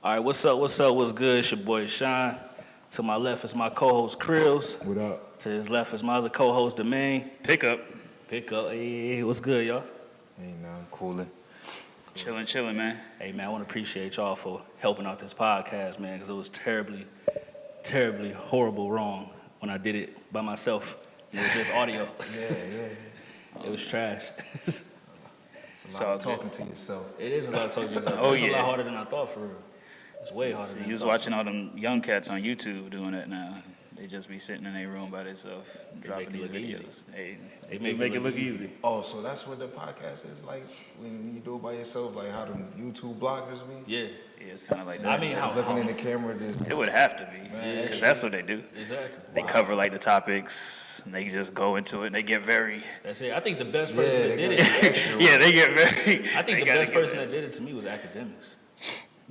All right, what's up, what's good? It's your boy Shaun. To my left is my co-host Krillz. What up? To his left is my other co-host Demaine. Pick up. Hey, what's good, y'all? Ain't nothing cooling. Chilling, man. Hey, man, I want to appreciate y'all for helping out this podcast, man, because it was terribly horrible wrong when I did it by myself. It was just audio. Yeah. It was trash. It's a lot of talking to yourself. It is a lot of talking to yourself. Oh, It's a yeah. lot harder than I thought, for real. It's way harder than I You was thought. watching all them young cats on YouTube doing it now. They just be sitting in their room by themselves, dropping make it these look videos. Hey, They make it look easy. Oh, so that's what the podcast is like when you do it by yourself, like how the YouTube bloggers be? Yeah, Yeah, it's kind of like that. I mean, Looking in the camera, just It would have to be, Man, because that's what they do. exactly. They cover like the topics, and they just go into it, and they get very, That's it. I think the best person that they did got it. the extra. yeah, they get very. I think they the gotta best get person very- that did it to me was Academics.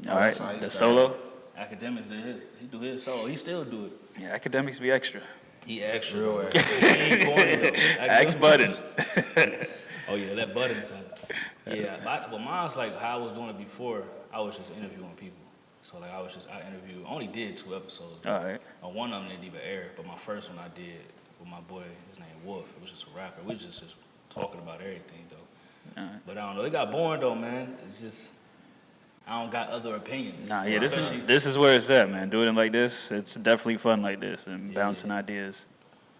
All right, That's how he the started. solo. Academics did his. He do his solo. He still do it. Yeah, academics be extra. He extra. Real though. extra. He ain't corny though. Ask Button. Oh yeah, that Button said. Yeah, but mine's like how I was doing it before. I was just interviewing people. So like I interviewed. I only did 2 episodes. All right. One of them didn't even air, but my first one I did with my boy. His name Wolf. It was just a rapper. We was just talking about everything though. All right. But I don't know. It got boring though, man. It's just I don't got other opinions. Nah, yeah, Especially- this is where it's at, man. Doing it like this, it's definitely fun like this, and bouncing ideas.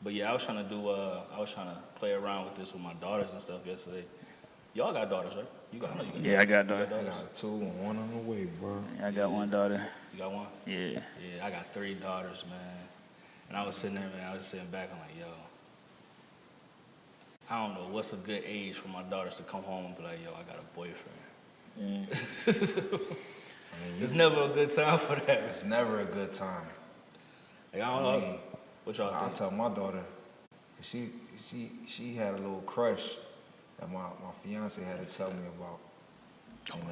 But yeah, I was trying to play around with this with my daughters and stuff yesterday. Y'all got daughters, right? I know you got Yeah, I got daughters. I daughters. got 2 and 1 on the way, bro. I got one daughter. You got one? Yeah. Yeah, I got 3 daughters, man. And I was sitting there, man. I was sitting back. I'm like, yo, I don't know what's a good age for my daughters to come home and be like, yo, I got a boyfriend. It's never a good time for that. It's never a good time. Like, I don't I know. mean, What y'all I'll think? tell my daughter, 'cause she had a little crush that my fiance had to tell me about, and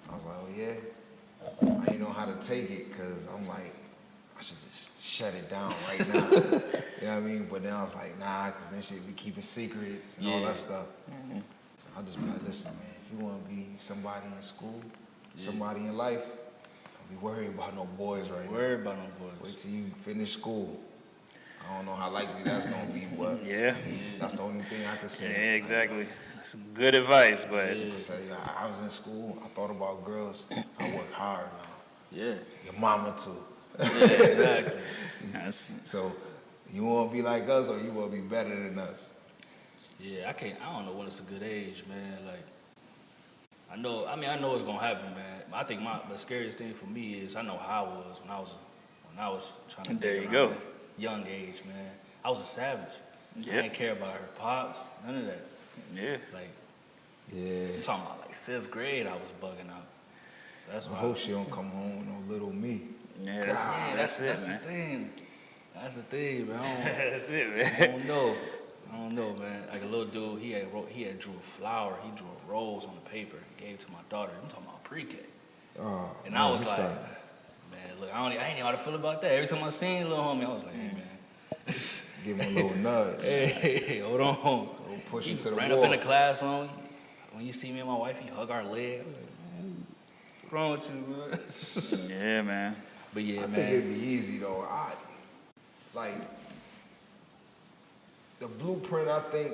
I was like, oh yeah, I didn't know how to take it, 'cause I'm like, I should just shut it down right now. You know what I mean? But then I was like, nah, 'cause then she'd be keeping secrets and all Yeah. that stuff. So I just be like, listen, man, if you want to be somebody in school, somebody in life, don't be worried about no boys right now. Worry about them boys. Wait till you finish school. I don't know how likely that's gonna be, but Yeah. that's the only thing I can Yeah, say. exactly. It's good advice, but I say, I was in school. I thought about girls. I work hard now. Yeah. Your mama too. Yeah, exactly. that's, So you want to be like us, or you want to be better than us? Yeah, I don't know when it's a good age, man. Like, I know it's gonna happen, man. I think the scariest thing for me is I know how I was when I was trying to. There date you around go. that young age, man. I was a savage. Yeah. I didn't care about her pops, none of that. yeah. Like, Yeah. I'm talking about like 5th grade, I was bugging out. So that's I why. hope she don't come home with no little me. Yeah, Yeah, that's it, the man. thing. That's the thing, man. That's it, I man. don't know, man. Like a little dude, he had drew a flower. He drew a rose on the paper and gave it to my daughter. I'm talking about pre-K. And I was he like, started. man, look, I ain't know how to feel about that. Every time I seen little homie, I was like, hey, man. Give him a little nudge. Hey, hold on. Go push He him to the ran wall. up in the classroom. When you see me and my wife, he hug our leg. I was like, man, what's wrong with you, man? Yeah, man. But yeah, I man. think it'd be easy though. Like the blueprint. I think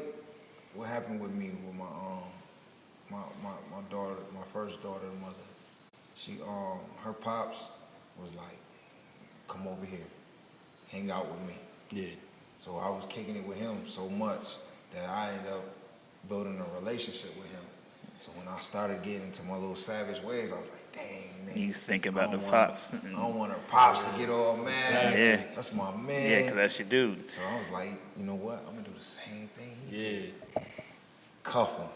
what happened with me with my daughter, my first daughter, mother. She her pops was like, come over here, hang out with me. Yeah. So I was kicking it with him so much that I ended up building a relationship with him. So when I started getting into my little savage ways, I was like, dang, man. You think about I the don't pops. I don't want her pops to get all mad. Yeah. That's my man. Yeah, because that's your dude. So I was like, you know what? I'm going to do the same thing he did. Yeah. Cuff him.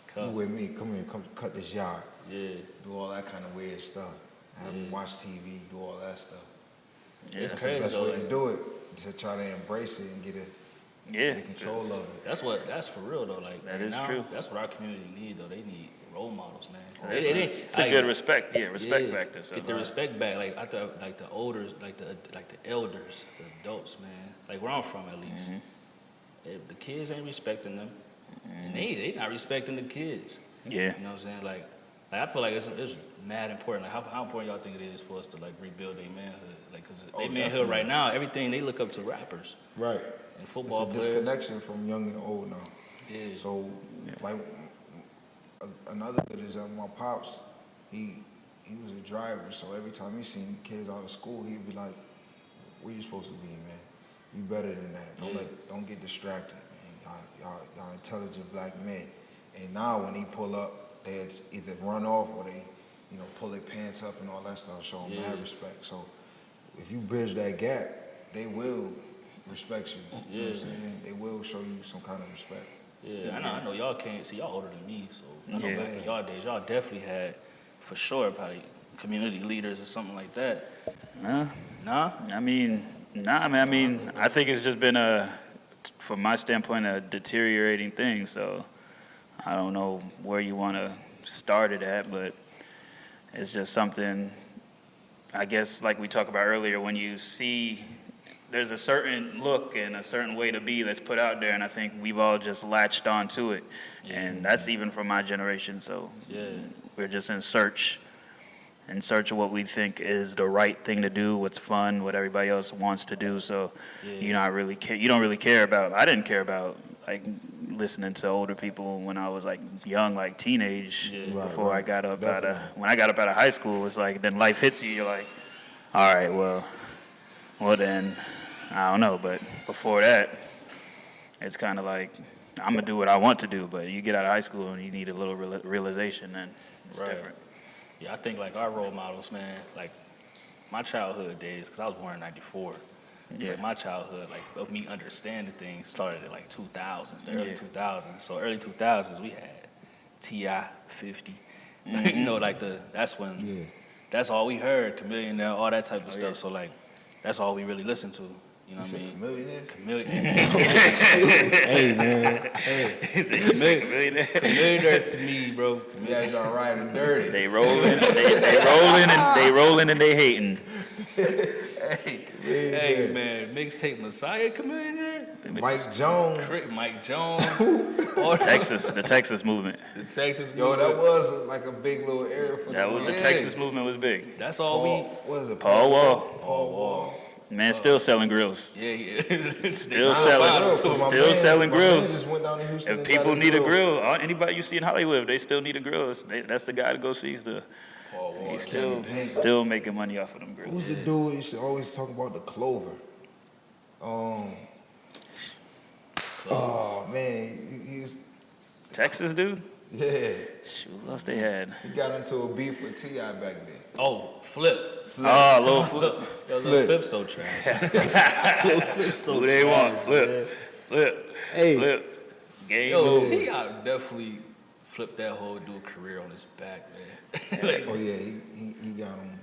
Cuff. You with me. Come here. Come cut this yard. Yeah. Do all that kind of weird stuff. Have him watch TV. Do all that stuff. Yeah, It's That's crazy, the best though, way like- to do it. To try to embrace it and get control of it. That's for real though. Like That right is now, true. That's what our community need though. They need role models, man. It's a good respect. Yeah, respect factor. So. Get the respect back. Like I thought, like the elders, like the elders, the adults, man. Like where I'm from, at least. The kids ain't respecting them, and they not respecting the kids. Yeah. You know what I'm saying? Like Like I feel like it's mad important. Like how important y'all think it is for us to like rebuild their manhood? Like, cause they manhood definitely. right now, everything they look up to rappers Right. and football It's a players. disconnection from young and old now. Yeah. So, like, another good is my pops. He was a driver, so every time he seen kids out of school, he'd be like, "Where you supposed to be, man? You better than that. Don't get distracted, man. Y'all intelligent black men." And now when he pull up, they either run off or they, pull their pants up and all that stuff. Show them mad respect. So if you bridge that gap, they will respect you. You know what I'm saying? They will show you some kind of respect. Yeah, I know y'all can't see y'all older than me, so I know back in y'all days, y'all definitely had, for sure, probably community leaders or something like that. Nah? I mean, I think it's just been from my standpoint, a deteriorating thing. So I don't know where you want to start it at, but it's just something, I guess, like we talked about earlier, when you see there's a certain look and a certain way to be that's put out there, and I think we've all just latched onto it. And that's even from my generation. So we're just in search of what we think is the right thing to do, what's fun, what everybody else wants to do. So you don't really care about. I didn't care about like listening to older people when I was like young, like teenage. Before I got up when I got up out of high school, it's like then life hits you. You're like, all right, well then I don't know. But before that, it's kind of like I'm gonna do what I want to do. But you get out of high school and you need a little realization, and it's different. Yeah, I think like our role models, man, like my childhood days, because I was born in '94. It's like my childhood, like of me understanding things started at like 2000s, the early 2000s. So early 2000s, we had T.I., 50. Like that's all we heard, Chameleon, all that type of stuff. So like, that's all we really listened to. You know what I mean? Chameleon. Hey, man. Chameleon to me, bro. You guys are riding dirty. They rolling and they hating. Hey, man. Mixtape Messiah Chameleon. Mike Jones. The Texas movement. The Texas movement. Yo, that was like a big little area for the Texas movement was big. That's all What is it? Paul Wall. Paul Wall. Man, still selling grills. Yeah. Still selling grills. Just went down to Houston if people need a grill, anybody you see in Hollywood, if they still need a grill, that's the guy to go see. He's still making money off of them grills. Who's the dude you should always talk about? The Clover. Oh man, he was Texas dude. Yeah. Shoot, what else they had? He got into a beef with T.I. back then. Oh, Flip. Oh, Lil Flip. Lil Flip's so trash. Lil Flip's so Who trash. they want? Flip. Hey. Flip. Game. Yo, T.I. definitely flipped that whole dude career on his back, man. He got him.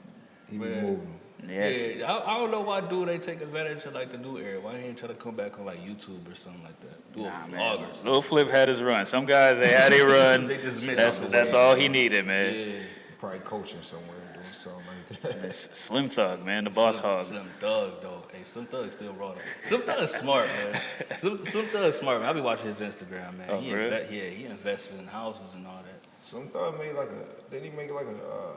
He removed him. Yes. Yeah, I don't know why dude ain't take advantage of like the new era. Why he ain't try to come back on like YouTube or something like that? Do a vlog or something. Lil Flip had his run. Some guys they had their run. They just missed that's all he needed, man. Yeah. Probably coaching somewhere, doing something like that. It's Slim Thug, man, the boss hog. Slim Thug, though. Hey, Slim Thug still raw. Slim Thug is smart, man. Slim Thug is smart, man. I be watching his Instagram, man. Oh, really? He invested in houses and all that. Some Thug made did he make like a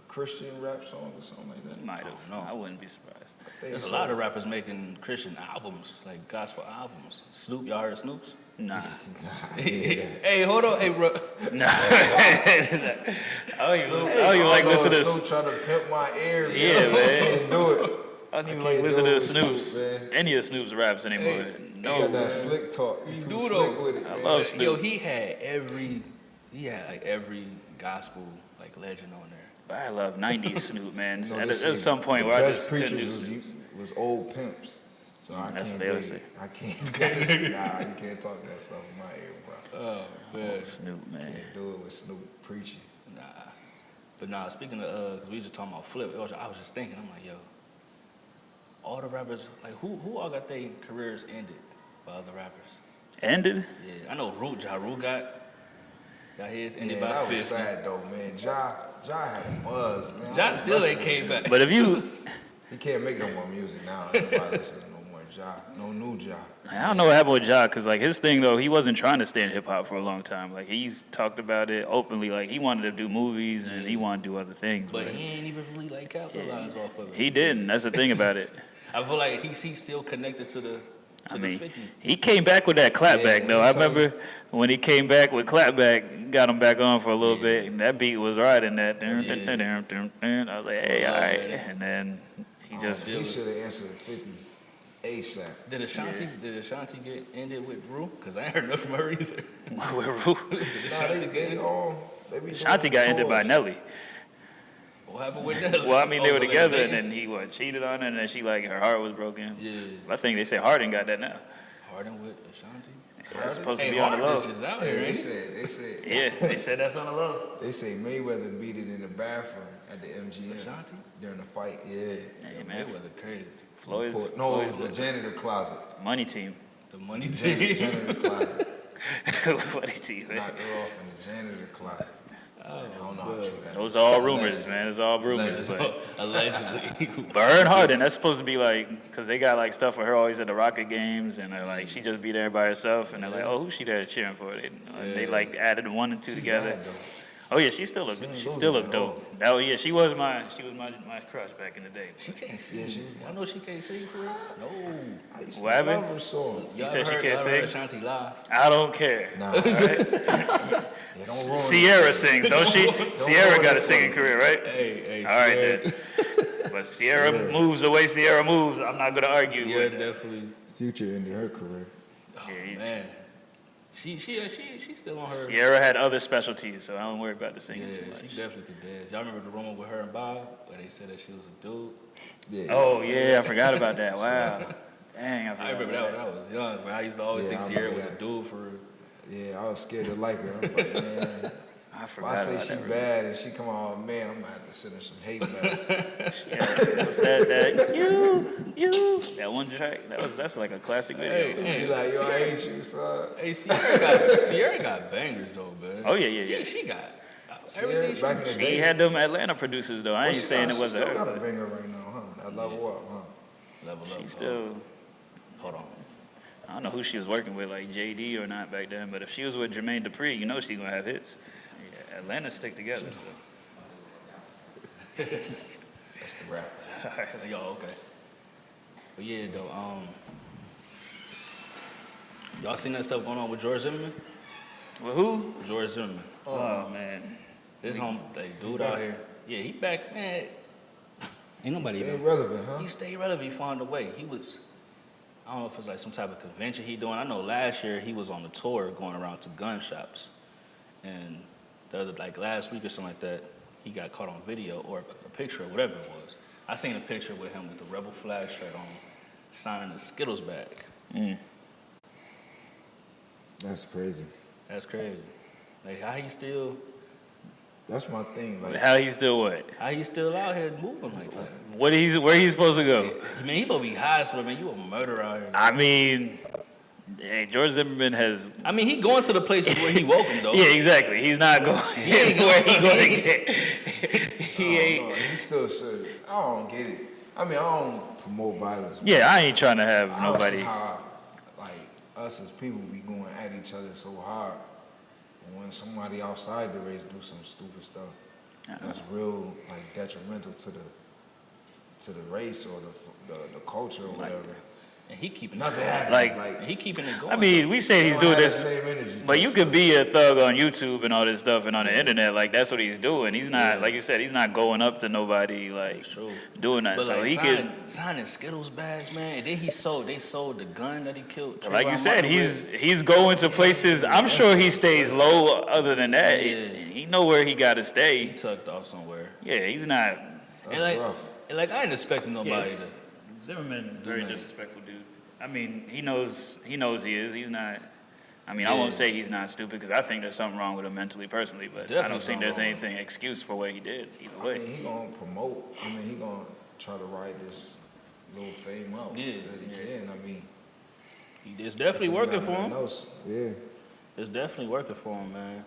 Christian rap song or something like that? Might have. No, I wouldn't be surprised. There's a lot of rappers making Christian albums, like gospel albums. Snoop, y'all heard Snoop's? Nah. Hey, hold on. Hey, bro. Nah. I don't even like listen to Snoop trying to pimp my ear, man. Yeah, man. I can't do it. I don't even like listen to Snoop's. Any of Snoop's raps anymore. He got that slick talk. He too slick with it, man. I love Snoop. Yo, he had like every gospel like legend on there. I love 90s Snoop, man. At Listen, some point the where I best just couldn't do preachers Snoop. was old pimps. So I That's can't what they do would say. it. I can't. Nah, you can't talk that stuff in my ear, bro. Oh, man. Snoop, man. Can't do it with Snoop preaching. Nah. But nah, speaking of, because we just talking about Flip, I was just thinking, I'm like, yo, all the rappers, like, who all got their careers ended by other rappers? Ended? Yeah, I know Ja Rule got his ended by Yeah, that 50. was sad, though, man. Ja had a buzz, man. Ja still ain't came back. But if you... He can't make no more music now. Ain't nobody listening to no more Ja. No new Ja. I don't know what happened with Ja, because like his thing though, he wasn't trying to stay in hip hop for a long time. Like he's talked about it openly. Like he wanted to do movies and he wanted to do other things. But he ain't even really like capitalize off of it. He didn't. That's the thing about it. I feel like he's still connected to the. I mean, 50. he came back with that clapback though. I remember when he came back with clapback, got him back on for a little bit. And that beat was riding that. I was like, hey, all right. And then he just. He should have answered 50 ASAP. Did Ashanti get ended with Rue? Because I ain't heard nothing from her either. With Rue. They be Ashanti got ended by Nelly. What happened with Nelly? Well, I mean, they were together, and then he cheated on her, and then her heart was broken. Yeah. I think they said Harden got that now. Harden with Ashanti? That's supposed to be on the low. Out here, they said. Yeah, they said that's on the low. They say Mayweather beat it in the bathroom at the MGM. Ashanti? During the fight, yeah. Hey, man. Mayweather crazy. Floyd's It was the janitor closet. Money team. The money team. Janitor closet. Money team, man. Knocked her off in the janitor closet. I don't know how true that is. Those are all rumors, man. It's all rumors. Allegedly. But her and Harden, that's supposed to be like, because they got like stuff with her always at the Rocket games, and they're like, she just be there by herself, and they're like, oh, who's she there cheering for? They like added 1 and 2 together. Bad, though. Oh yeah, she still looked dope. Oh yeah, she was my crush back in the day. She can't sing. Yeah, she I know she can't sing for real. No. I used to What happened? love her song. You said she can't Y'all sing? heard Ashanti live? I don't care. Nah, right? Yeah, don't ruin Sierra sings, don't she? Sierra ruin got a it singing for me. career, right? Hey, All right then. But Sierra moves the way Sierra moves. I'm not gonna argue Sierra with. definitely. Future ended her career. Oh, Yeah, man. She's still on her. Sierra had other specialties, so I don't worry about the singing Yeah, too much. she definitely could dance. Y'all remember the rumor with her and Bob where they said that she was a dude? Yeah. Oh yeah, I forgot about that. Wow. Dang, I forgot. I remember that when I was young, but I used to always Yeah, think I Sierra remember was a that. dude for real. Yeah, I was scared to like her. I was like, man, I if forgot I say about she that. really. bad and she come out, man, I'm gonna have to send her some hate mail. Yeah, that you that one track that's like a classic video. Hey, Be like, yo, I hate you, son. Hey, Sierra got bangers though, man. Oh, yeah. She got Sierra, everything. back in the She day, had them Atlanta producers though. I ain't saying it wasn't She still got her. a banger right now, huh? That level up, huh? Level up. She still. Hold on. I don't know who she was working with, like JD or not back then. But if she was with Jermaine Dupri, you know she gonna have hits. Yeah, Atlanta stick together. So. That's the rap. Yo, okay. But yeah, though, y'all seen that stuff going on with George Zimmerman? With who? George Zimmerman. Oh man. This dude out here. Yeah, he back, man. Ain't nobody Stay even. relevant, huh? He stayed relevant. He found a way. He was, I don't know if it's like some type of convention he doing. I know last year he was on the tour going around to gun shops. And last week or something like that, he got caught on video or a picture or whatever it was. I seen a picture with him with the Rebel flag shirt on, signing a Skittles bag. That's crazy. That's crazy. Like how he still That's my thing. Like, How he still what? out here moving like that. Where he's supposed to go? Man, he supposed to be high, so man, you a murderer out here. I mean, hey, George Zimmerman has. I mean, he going to the places where he welcome though. Yeah, exactly. He's not going. He ain't where going. he going to get. He I ain't. don't know. He still should. I don't get it. I mean, I don't promote violence. but Yeah, I ain't trying to have I don't nobody. see how, like, us as people be going at each other so hard. And when somebody outside the race do some stupid stuff, that's real, like, detrimental to the race or the culture or whatever. And he keeping Nothing it happens. Like- Like, he keeping it going. I mean, we say they he's don't doing have the this, same energy but you type could stuff. be a thug on YouTube and all this stuff and on the internet. Like that's what he's doing. He's not, like you said, he's not going up to nobody like True. doing that. But So like he could. signing Skittles bags, man. And then they sold the gun that he killed. Like you Trayvon said, Martin with. he's going to places. I'm sure he stays low. Other than that, Yeah. he know where he got to stay. He tucked off somewhere. Yeah, he's not. That's and like, rough. and like I ain't expecting nobody Yes. Zimmerman, very man. disrespectful dude. I mean, he knows he is. He's not. I mean, I Yeah. won't say he's not stupid because I think there's something wrong with him mentally, personally. But I Definitely don't think there's something wrong. anything excuse for what he did either I way. mean, he gonna promote. I mean, he gonna try to ride this little fame out Yeah. that he can. I mean, it's definitely he working got for him. nothing else. Yeah. It's definitely working for him, man.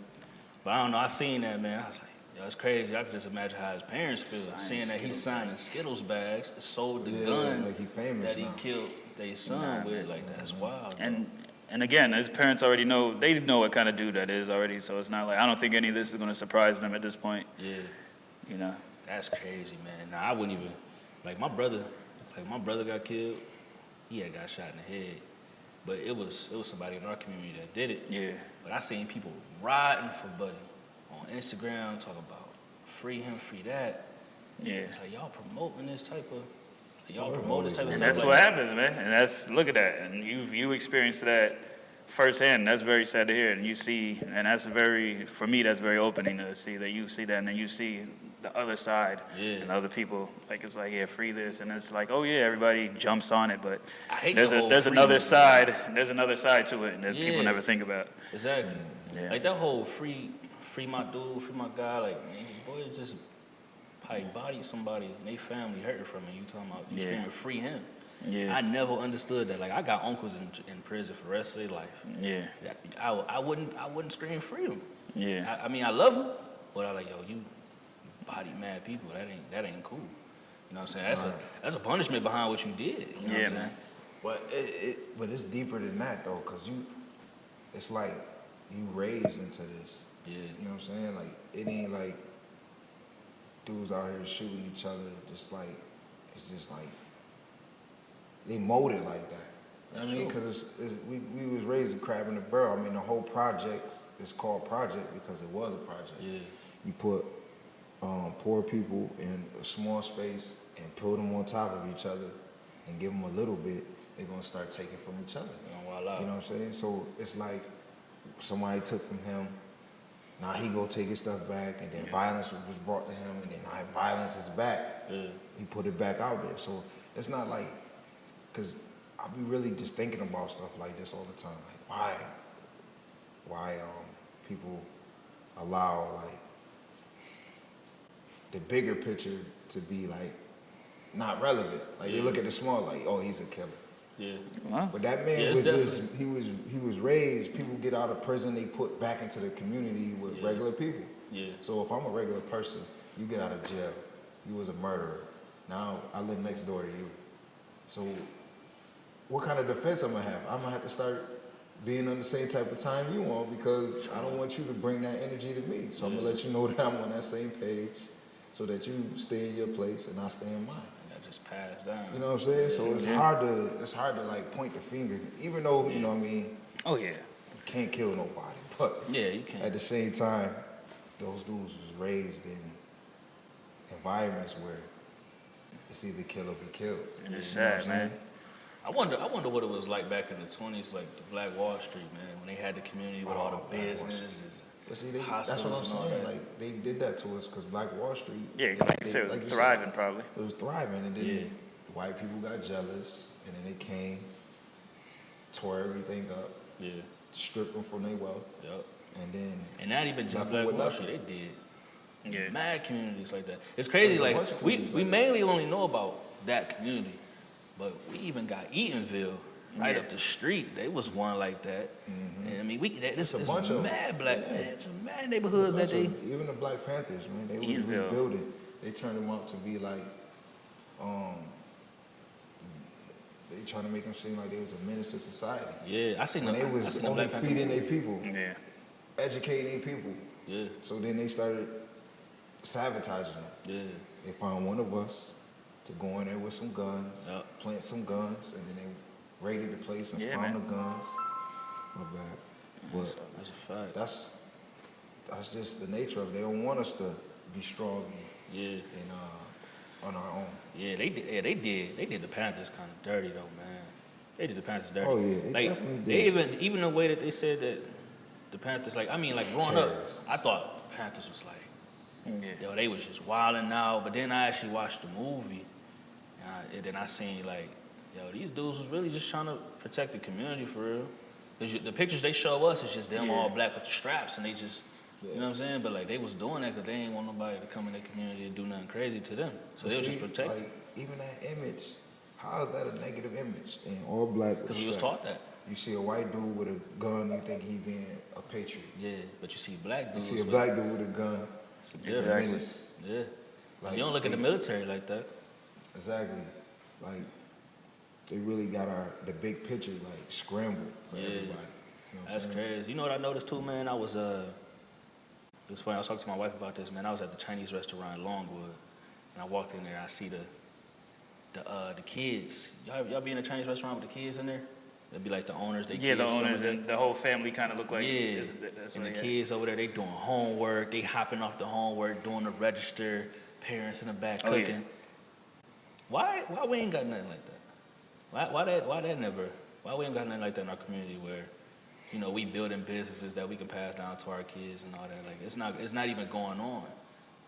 But I don't know. I seen that, man. I was like, yo, it's crazy. I could just imagine how his parents feel Signing seeing that he's Skittles signing Skittles bags, sold the Yeah, gun like he famous that he now. killed they son with, like, that's wild. And again, his parents already know, they know what kind of dude that is already, so it's not like, I don't think any of this is going to surprise them at this point. Yeah. You know? That's crazy, man. Nah, I wouldn't even, like my brother got killed. He had got shot in the head. But it was somebody in our community that did it. Yeah. But I seen people riding for Buddy on Instagram, talking about free him, free that. Yeah. It's like y'all promoting this type of stuff. And that's what happens, man. And look at that. And you experienced that firsthand. That's very sad to hear. And you see, and for me, that's very opening to see that you see that, and then you see the other side and other people. Like, it's like, yeah, free this, and it's like, oh yeah, everybody jumps on it, but I hate there's another side. There's another side to it that people never think about. Exactly. Yeah. Like that whole free my dude, free my guy. Like, man, boy, just probably bodied somebody and they family hurting from it. You talking about you screaming free him? Yeah. I never understood that. Like, I got uncles in prison for the rest of their life. Yeah. I wouldn't scream free them. Yeah. I mean, I love them, but I like, yo, you body mad people. That ain't cool. You know what I'm saying? That's a punishment behind what you did. You know what I'm man. saying? But it's deeper than that though, cause it's like you raised into this. Yeah. You know what I'm saying? Like, it ain't like dudes out here shooting each other. It's just like they molded like that. You know what I mean? Because we was raised a crab in the barrel. I mean, the whole project is called project because it was a project. Yeah. You put poor people in a small space and put them on top of each other and give them a little bit, they're going to start taking from each other. You know what I'm saying? So it's like somebody took from him, now he go take his stuff back, and then violence was brought to him, and then now violence is back. Yeah. He put it back out there. So it's not like, because I be really just thinking about stuff like this all the time. Like, why people allow, like, the bigger picture to be, like, not relevant. Like, they look at the small, like, oh, he's a killer. Yeah. Wow. But that man was just, he was raised, people get out of prison, they put back into the community with regular people. Yeah. So if I'm a regular person, you get out of jail, you was a murderer. Now I live next door to you. So what kind of defense I'm gonna have? I'm gonna have to start being on the same type of time you on, because I don't want you to bring that energy to me. So I'm gonna let you know that I'm on that same page so that you stay in your place and I stay in mine. Just pass down. You know what I'm saying? So it's hard to like point the finger, even though, you know what I mean? Oh yeah. You can't kill nobody, but you can't. At the same time, those dudes was raised in environments where it's either kill or be killed. And it's sad, man. I wonder what it was like back in the 20s, like the Black Wall Street, man, when they had the community with all the businesses. But see, that's what I'm saying. Like, they did that to us because Black Wall Street. Yeah, like you said, it was thriving probably. It was thriving, and then white people got jealous, and then they came, tore everything up, stripped them from their wealth, and not even just Black Wall Street, they did mad communities like that. It's crazy. Like we mainly only know about that community, but we even got Eatonville. Right up the street, there was one like that. Mm-hmm. And I mean, this is mad black. It's a mad neighborhoods that they. Even the Black Panthers, man, they was rebuilding. They turned them out to be like, they trying to make them seem like they was a menace to society. Yeah, I seen them. They was only feeding their people, educating their people. Yeah. So then they started sabotaging them. Yeah. They found one of us to go in there with some guns, plant some guns, and then they raided the place and found the guns. My bad. But that's a fact. That's just the nature of it. They don't want us to be strong and on our own. Yeah, they did. They did the Panthers kind of dirty though, man. They did the Panthers dirty. Oh yeah, they definitely did. They even the way that they said that the Panthers, like, I mean, like growing Terrorists. up, I thought the Panthers was like, yo, they was just wilding out. But then I actually watched the movie, and then I seen like, yo, these dudes was really just trying to protect the community for real. Cause the pictures they show us is just them all black with the straps, and they just, you know what I'm saying? But like they was doing that because they ain't want nobody to come in their community and do nothing crazy to them. So they was just protecting. Like, even that image, how is that a negative image? And all black. Because we was taught that. You see a white dude with a gun, you think he being a patriot. Yeah, but you see black dudes. You see a black dude with a gun. It's a menace. Yeah. Like, you don't look at the military like that. Exactly. Like, they really got the big picture like scrambled for everybody. You know what That's I'm saying? crazy. You know what I noticed too, man? It was funny. I was talking to my wife about this, man. I was at the Chinese restaurant in Longwood, and I walked in there. I see the kids. Y'all be in a Chinese restaurant with the kids in there? It'd be like the owners. They Yeah, kids, the owners and the whole family kind of look like. Yeah, That's and the what, yeah. kids over there, they doing homework. They hopping off the homework, doing the register. Parents in the back Oh, yeah. cooking. Why we ain't got nothing like that? Why we ain't got nothing like that in our community where, you know, we building businesses that we can pass down to our kids and all that. Like it's not even going on.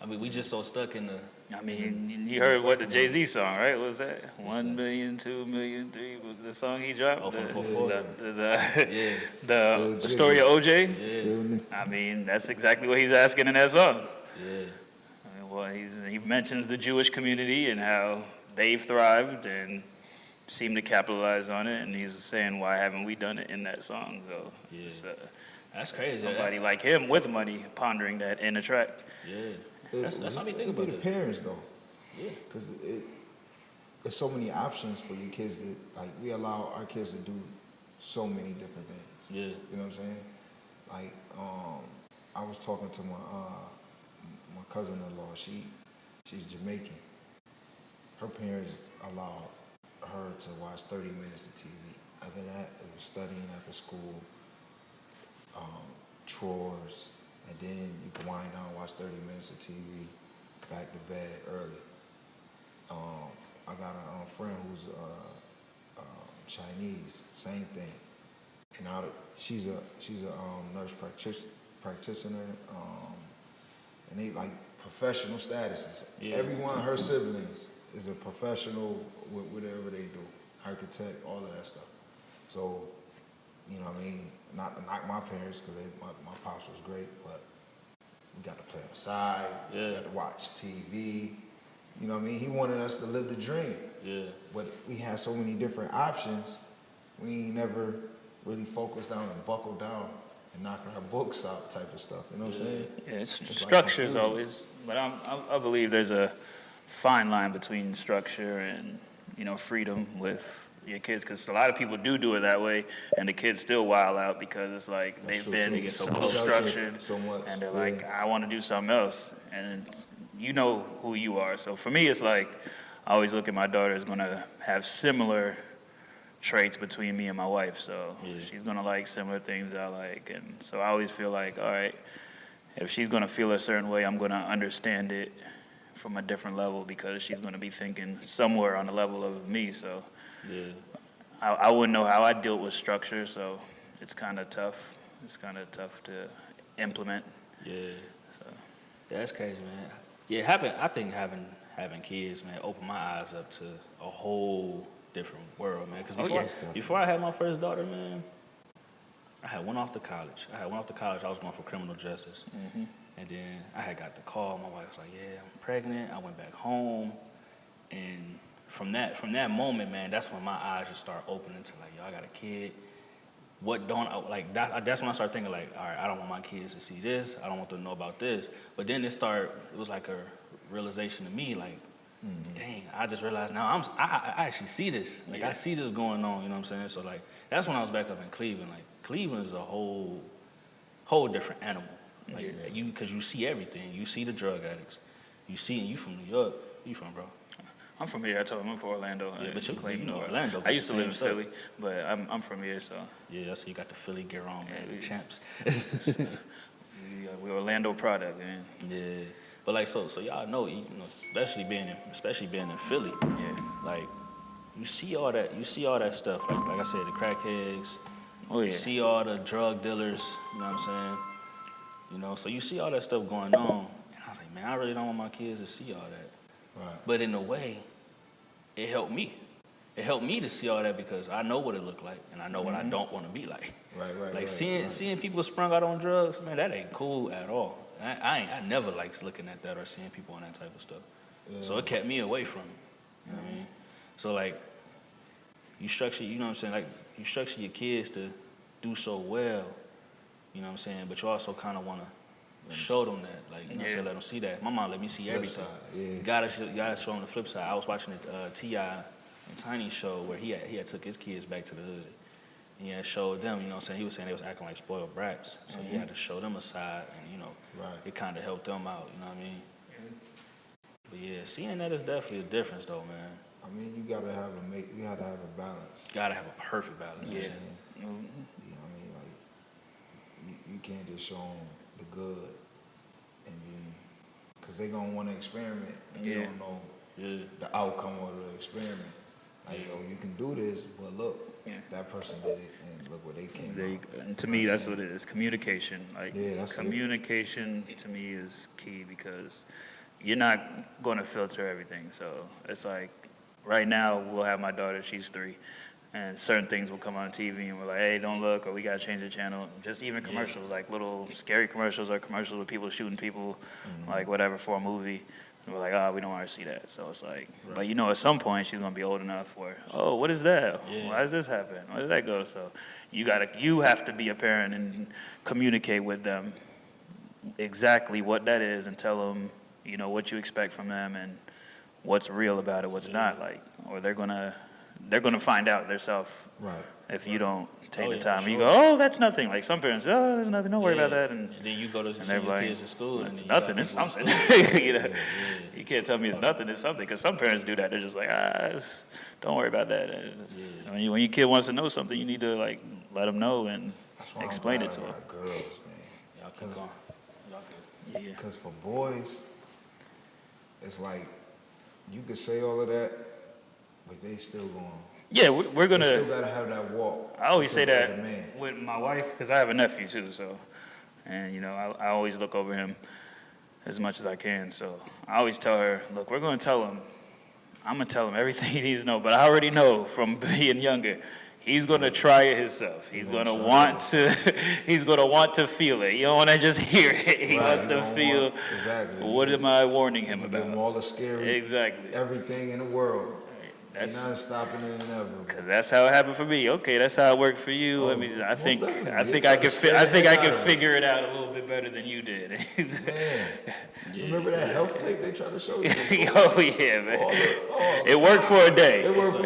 I mean, we just so stuck in the. I mean, you heard what the Jay-Z song, right? What was that? 1 million, 2 million, 3. Was the song he dropped? Oh, from the Still story of OJ. Yeah. Still, I mean, that's exactly what he's asking in that song. Yeah. I mean, well, he mentions the Jewish community and how they've thrived and seem to capitalize on it, and he's saying, why haven't we done it in that song? So Yeah. it's, That's crazy. somebody like him with money pondering that in a track. Yeah. That's how we think it be about the it. parents though, Yeah. because there's so many options for your kids to like. We allow our kids to do so many different things. Yeah. You know what I'm saying? Like, I was talking to my cousin-in-law. She's Jamaican. Her parents allowed her to watch 30 minutes of TV. Other than that, it was studying after school, chores, and then you can wind down and watch 30 minutes of TV, back to bed early. I got a friend who's Chinese, same thing. And now she's a nurse practitioner, and they like professional statuses. Yeah. Every one of her siblings is a professional with whatever they do, architect, all of that stuff. So, you know what I mean? Not my parents, because my pops was great, but we got to play outside, Yeah. we got to watch TV. You know what I mean? He wanted us to live the dream. Yeah. But we had so many different options, we ain't never really focused down and buckled down and knocking our books out type of stuff. You know what I'm saying? Yeah, it's Just like structure's confusion. always, but I believe there's a fine line between structure and, you know, freedom with your kids, because a lot of people do it that way, and the kids still wild out because it's like That's they've true, been too. They get so so structured, so much, and they're yeah. like, I want to do something else, and you know who you are. So for me, it's like I always look at my daughter as gonna have similar traits between me and my wife, so she's gonna like similar things that I like, and so I always feel like, all right, if she's gonna feel a certain way, I'm gonna understand it from a different level because she's gonna be thinking somewhere on the level of me. So Yeah. I wouldn't know how I dealt with structure, so it's kind of tough. It's kind of tough to implement. Yeah. So That's crazy, man. Yeah, I think having kids, man, opened my eyes up to a whole different world, man. Because before I had my first daughter, man, I went off to college. I was going for criminal justice. Mm-hmm. And then I had got the call. My wife was like, yeah, I'm pregnant. I went back home. And from that moment, man, that's when my eyes just start opening to like, yo, I got a kid. What don't I, like, that's when I started thinking like, all right, I don't want my kids to see this. I don't want them to know about this. But then it was like a realization to me, like, dang, I just realized now I actually see this. Like, I see this going on, you know what I'm saying? So, like, that's when I was back up in Cleveland. Like, Cleveland is a whole different animal. Like, because you see everything. You see the drug addicts. You see, and you from New York. Where you from, bro? I'm from here. I told him I'm from Orlando. Yeah, but you know North. Orlando. I used to live in same Philly, but I'm from here, so Yeah, so you got the Philly gear on, man. The champs. we're Orlando product, man. Yeah, but like so y'all know, especially being in Philly, like you see all that stuff. Like I said, the crackheads. Oh yeah. You see all the drug dealers. You know what I'm saying? You know, so you see all that stuff going on, and I was like, man, I really don't want my kids to see all that. Right. But in a way, it helped me. It helped me to see all that because I know what it looked like, and I know what I don't want to be like. Right. Like seeing people sprung out on drugs, man, that ain't cool at all. I never liked looking at that or seeing people on that type of stuff. Yeah. So it kept me away from it. You know what I mean? So like, you structure, you know what I'm saying? Like, you structure your kids to do so well, you know what I'm saying? But you also kind of want to show them that, like, you know what I'm saying? Let them see that. My mom let me see Flip everything. side, yeah. You gotta show them the flip side. I was watching the T.I. and Tiny showed where he had took his kids back to the hood. He had showed them, you know what I'm saying? He was saying they was acting like spoiled brats. So he had to show them a side and, you know, it kind of helped them out, you know what I mean? But yeah, seeing that is definitely a difference though, man. I mean, you gotta have a balance. Gotta have a perfect balance. You know Yeah. what I'm saying? You know what I mean? Like, you can't just show them the good and then, because they gonna want to experiment and they don't know the outcome of the experiment. Like, yo, you can do this, but look, that person did it and look what they came out. And to me, that's what it is, communication. Like, that's communication to me is key because you're not going to filter everything. So it's like, right now, we'll have my daughter, she's 3, and certain things will come on TV and we're like, hey, don't look, or we got to change the channel. Just even commercials, like little scary commercials or commercials with people shooting people, like whatever, for a movie. And we're like, we don't want to see that. So it's like, but you know, at some point she's going to be old enough where, what is that? Why does this happen? Where did that go? So you have to be a parent and communicate with them exactly what that is and tell them, you know, what you expect from them and what's real about it, what's not, like, or they're gonna find out themselves if you don't take the time. You go, that's nothing. Like some parents, there's nothing. Don't worry about that. And then you go to see your kids at school, it's and nothing. It's something. You know, you can't tell me it's nothing. It's something. Because some parents do that. They're just like, don't worry about that. When your kid wants to know something, you need to like let them know and explain it to them. Girls, man. Because for boys, it's like you could say all of that, but they still going. Yeah, we're gonna. They still gotta have that walk. I always say that with my wife because I have a nephew too. So, and you know, I always look over him as much as I can. So I always tell her, look, we're gonna tell him. I'm gonna tell him everything he needs to know. But I already know from being younger, he's gonna try it himself. He's gonna want to. He's gonna want to feel it. You don't want to just hear it. He wants to feel. What am I warning him about? Give him all the scary. Everything in the world. That's not stopping it ever. Cause that's how it happened for me. Okay, that's how it worked for you. I mean, I think I could figure it out a little bit better than you did. Man, you remember that health tape they tried to show you? Oh yeah, man. It worked for a day. It worked for a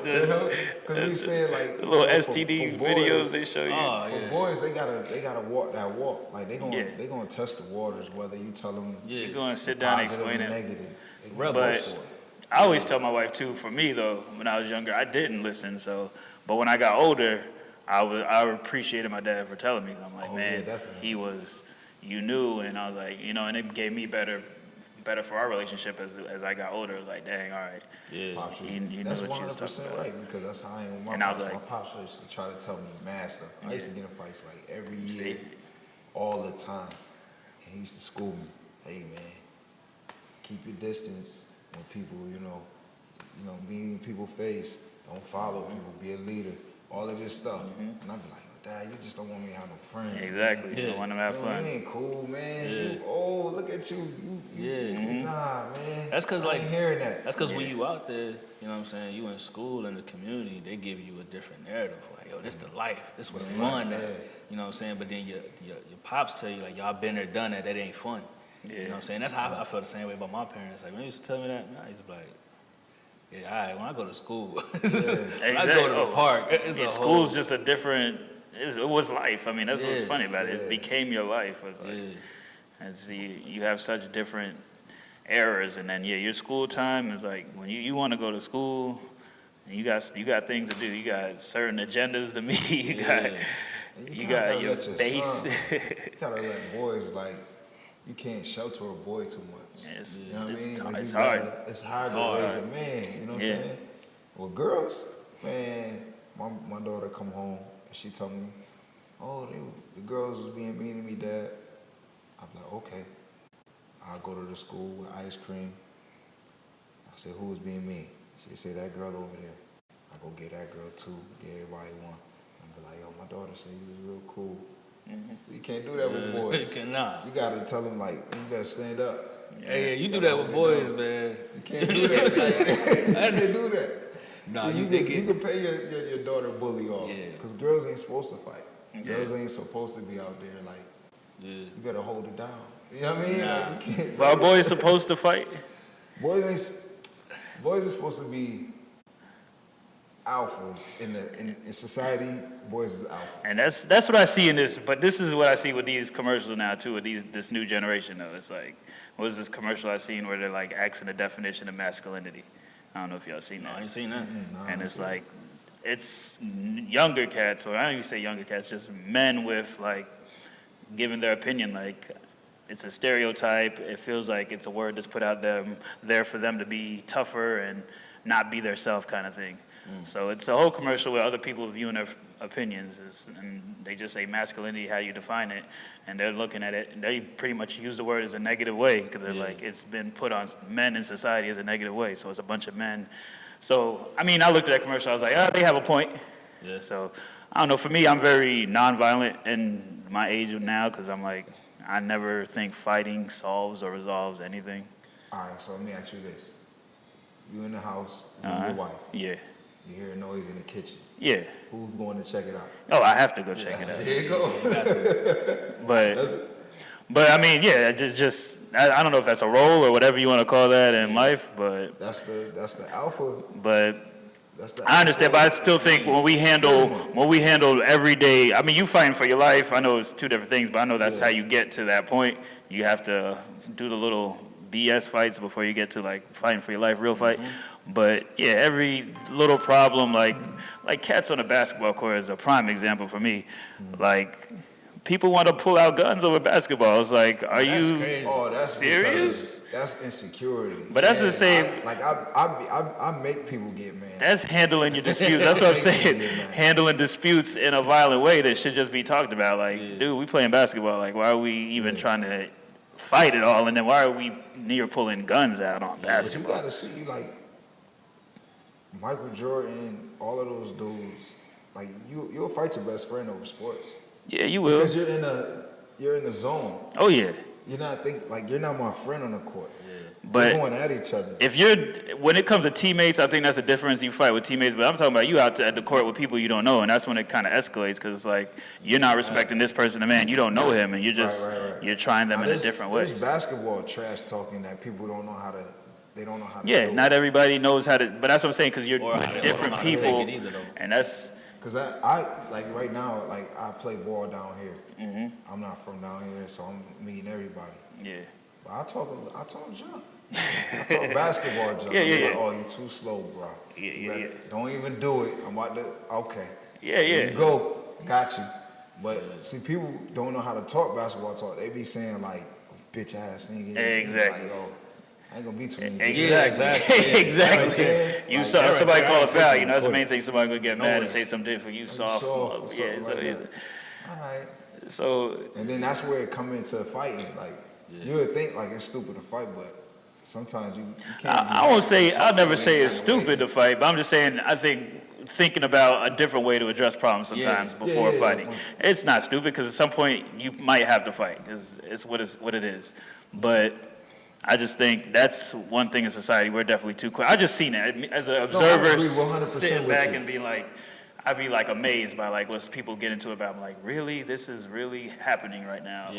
day. Because we saying like little STD for videos they show you. For boys, they gotta walk that walk. Like they gonna test the waters whether you tell them you're gonna sit down and explain it. Negative. But I always tell my wife too. For me though, when I was younger, I didn't listen. So, but when I got older, I appreciated my dad for telling me. I'm like, man, you knew, and I was like, you know, and it gave me better for our relationship as I got older. It was like, dang, all right, Pops, you that's know what 100% right because that's how I am with my pops. My pops used to try to tell me mad stuff. I used to get in fights like every year, all the time, and he used to school me. Hey man, keep your distance when people, you know, be in people's face. Don't follow people. Be a leader. All of this stuff. And I'd be like, Dad, you just don't want me to have no friends. Exactly. Man. You don't want them to have fun. You ain't cool, man. Look at you. Nah, man. That's because, I ain't hearing that. That's because when you out there, you know what I'm saying, you in school, in the community, they give you a different narrative. Like, yo, this the life. This was fun. You know what I'm saying? But then your pops tell you, like, y'all been there, done that. That ain't fun. You know what I'm saying? That's how I felt the same way about my parents. Like, when they used to tell me that, man, I used to be like, yeah, all right, when I go to school, when I go to the park, school's just a different, it was life. I mean, that's what's funny about it. It became your life. It's like, and see, you have such different eras, and then, your school time is like, when you want to go to school, and you got things to do. You got certain agendas to meet. You got your base. You gotta let boys, like, you can't shelter a boy too much. You know what I mean? Like it's hard. It's hard to raise a man. You know what I'm saying? Well, girls, man, my daughter come home and she told me, the girls was being mean to me, Dad. I'm like, okay. I'll go to the school with ice cream. I said, who was being mean? She said, that girl over there. I go get that girl too, get everybody one. I'm be like, yo, my daughter said you was real cool. So you can't do that with boys. You cannot. You gotta tell them, like, you better stand up. Yeah, you do that with boys, man. You can't do that. I didn't do that. Nah, you can pay your daughter bully off. Because girls ain't supposed to fight. Girls ain't supposed to be out there, like, you better hold it down. You know what I mean? Like, you can't are boys supposed to fight? Boys ain't... boys are supposed to be alphas in society. Boys is alphas. And that's what I see in this. But this is what I see with these commercials now too. With this new generation though, it's like, what was this commercial I seen where they're like asking the definition of masculinity? I don't know if y'all seen that. I ain't seen that. And it's like, it's younger cats, or I don't even say younger cats, just men with like giving their opinion. Like, it's a stereotype. It feels like it's a word that's put out there for them to be tougher and not be their self kind of thing. So it's a whole commercial where other people viewing their opinions, and they just say masculinity, how you define it, and they're looking at it, and they pretty much use the word as a negative way, because they're like, it's been put on men in society as a negative way, so it's a bunch of men. So, I mean, I looked at that commercial, I was like, oh, they have a point. Yeah. So, I don't know, for me, I'm very nonviolent in my age now, because I'm like, I never think fighting solves or resolves anything. All right, so let me ask you this. You in the house, you and your wife. Yeah. You hear a noise in the kitchen. Yeah. Who's going to check it out? Oh, I have to go check it out. There you go. But I mean, yeah, just I don't know if that's a role or whatever you want to call that in life, but That's the alpha. but That's the I understand, but I still think when we handle every day, I mean, you fighting for your life. I know it's two different things, but I know that's how you get to that point. You have to do the little BS fights before you get to like fighting for your life, real fight. But yeah, every little problem, like cats on a basketball court is a prime example for me. Like, people want to pull out guns over basketball. It's like, are That's you crazy. Oh, that's serious? That's insecurity. But that's the same. I make people get mad. That's handling your disputes. That's what I'm saying. Handling disputes in a violent way that should just be talked about. Like, dude, we playing basketball. Like, why are we even trying to fight it all? And then why are we near pulling guns out on basketball? But you gotta see, like, Michael Jordan, all of those dudes. Like, you'll fight your best friend over sports. Yeah, you will. Because you're in the zone. Oh yeah. You're not my friend on the court. But we're going at each other. When it comes to teammates, I think that's the difference. You fight with teammates, but I'm talking about you out at the court with people you don't know, and that's when it kind of escalates, because it's like you're not respecting this person, the man, you don't know him, and you're just you're trying them in a different way. There's basketball trash talking that people don't know how to. They don't know how to. Yeah, not everybody knows how to. But that's what I'm saying, because you're with different people, and that's. Because I like right now, like I play ball down here. Mm-hmm. I'm not from down here, so I'm meeting everybody. Yeah. But I talk junk. I talk basketball junk. Yeah. Like, oh, you too slow, bro. Yeah. Don't even do it. I'm about to. Okay. Yeah. You go. Got you. But see, people don't know how to talk basketball talk. They be saying like, bitch ass nigga. Exactly. Like, yo, I ain't gonna be too many. Exactly. Exactly. You like, saw somebody call a foul. You know, that's the main thing. Somebody gonna get mad and say something different. You soft. Or something like that. All right. So. And then that's where it come into fighting. Like you would think like it's stupid to fight, but sometimes you can't. I'll never say it's stupid to fight, but I'm just saying I think thinking about a different way to address problems sometimes before fighting. It's not stupid, because at some point you might have to fight, because it's what it is. But I just think that's one thing in society we're definitely too quick. I just seen it as an observer, sitting back and be like, I'd be like amazed by like what people get into about. I'm like, really, this is really happening right now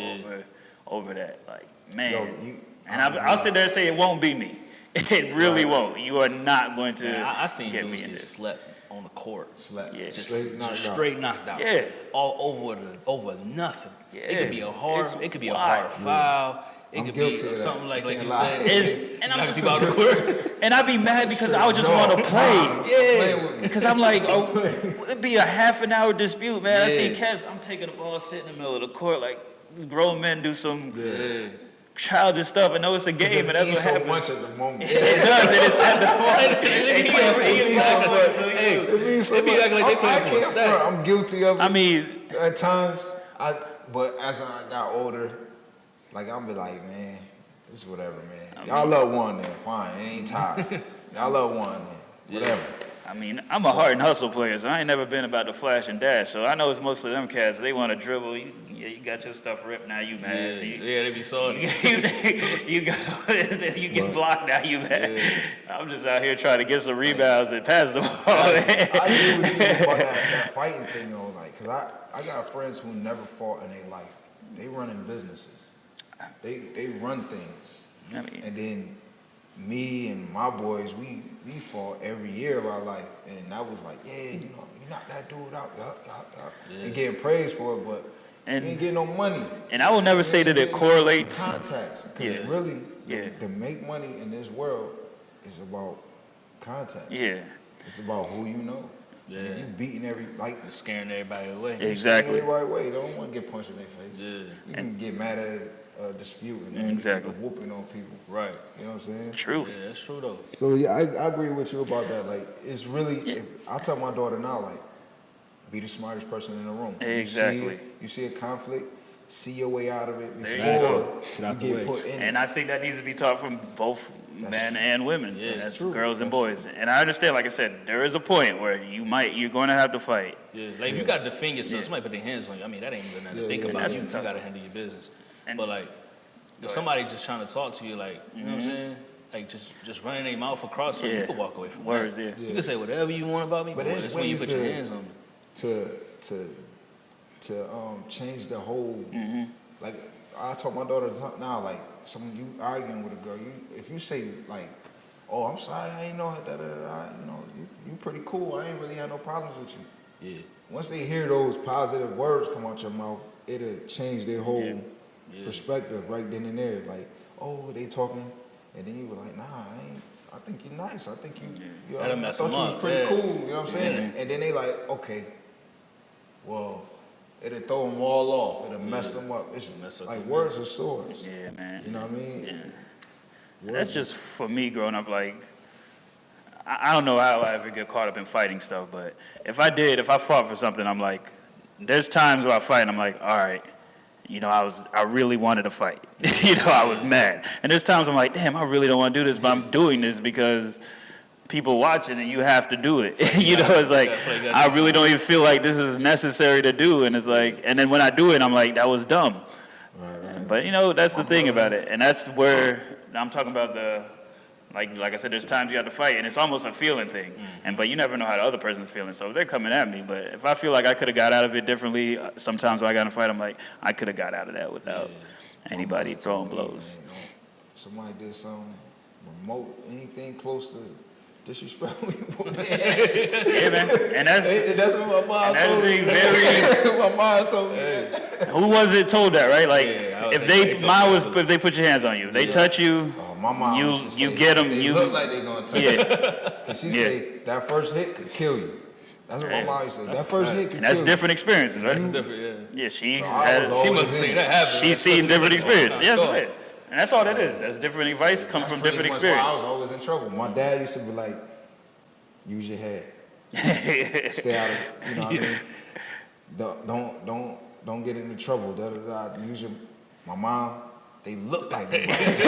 over that. Like, man. I'll sit there and say it won't be me. It really won't. You are not going to. Man, I seen get dudes me in get this. slept on the court. Slept. Yeah. Straight knocked out. Yeah. All over nothing. Yeah. It could be a hard. It's It could be wild. a hard foul. It I'm could guilty be of that. something like I you can't lie. said. And I'm Knock just people out of the court. and I'd be mad because I would just want to play. Because I'm like, it'd be a half an hour dispute, man. I see cats. I'm taking the ball, sitting in the middle of the court, like grown men do some childish stuff, and know it's a game, and that's what happens. So much at the moment. It does, and it's at the point. It means so much. acting like they playing for a stat. I'm guilty of it. I mean, at times, but as I got older, like I'm be like, man, it's whatever, man. Y'all love one then, fine. It ain't tied. Y'all love one then, whatever. I mean, I'm a heart and hustle player, so I ain't never been about the flash and dash. So I know it's most of them cats. They want to dribble. You got your stuff ripped. Now you mad. They be sorry. You get blocked. Now you mad. I'm just out here trying to get some rebounds and pass the ball. I agree with you about that fighting thing, though, like, cause I got friends who never fought in their life. They run in businesses. They run things, I mean, and then me and my boys, we fought every year of our life, and that was like, yeah, you knocked that dude out, yup. And getting praised for it, but you ain't getting no money. And I will never say that it correlates. Contacts, because really, to make money in this world is about contacts. Yeah. It's about who you know. Yeah. You beating scaring everybody away. Exactly. Scaring everybody away. They don't want to get punched in their face. Yeah. You can get mad at a dispute and then get a whooping on people. Right. You know what I'm saying? True. Yeah, that's true though. So yeah, I agree with you about that. Like, it's really, if I tell my daughter now, like, be the smartest person in the room. Exactly. You see a conflict, see your way out of it There before you you get put in it. And I think that needs to be taught from both men and women. Yeah, that's true. girls and boys. And I understand, like I said, there is a point where you're going to have to fight. Yeah, like you got to defend yourself. Somebody put their hands on you. I mean, that ain't even nothing to think about. You got to handle your business. But like, if somebody just trying to talk to you, like, you know what I'm saying? Like just running their mouth across, you can walk away from words. that. You can say whatever you want about me, but there's when you ways put your hands on me. to change the whole. Like, I told my daughter now, like, you arguing with a girl, if you say like, oh, I'm sorry, I ain't know you know, you pretty cool. I ain't really had no problems with you. Yeah. Once they hear those positive words come out your mouth, it'll change their whole perspective right then and there. Like, oh, they talking, and then you were like, nah, I think you're nice. I think you know, I thought you was pretty cool. You know what I'm saying? And then they like, okay, well, it'll throw them all off. It'll mess them up. It's like words are swords. Yeah, man. You know what I mean? Yeah. That's just for me growing up. Like, I don't know how I ever get caught up in fighting stuff, but if I fought for something, I'm like, there's times where I fight and I'm like, all right, you know, I really wanted to fight. You know, I was mad. And there's times I'm like, damn, I really don't want to do this, but I'm doing this because people watching and you have to do it. You know, it's like, I really don't even feel like this is necessary to do. And it's like, and then when I do it, I'm like, that was dumb. Right. But, you know, that's the thing about it. And that's where I'm talking about like I said, there's times you have to fight, and it's almost a feeling thing. But you never know how the other person's feeling. So if they're coming at me, but if I feel like I could have got out of it differently, sometimes when I got in a fight, I'm like, I could have got out of that without anybody throwing blows. Man, somebody did something remote, anything close to disrespect. Yeah, man. And that's what my mom told me. My mom told me that. Who was it told that, right? Like, if they put your hands on you, if they touch you, my mom you get them. They look like they gonna touch you. Cause she say that first hit could kill you. That's what my mom used to say. That first hit could kill you. That's different experiences, right? That's different, yeah. She must have seen that happen. She's seen different experiences. Yeah, that's right. And that's all that is. That's different advice comes from different experience. I was always in trouble. My dad used to be like, use your head. Stay out of, you know what I mean? Don't get into trouble. Use your, my mom, they look like they that's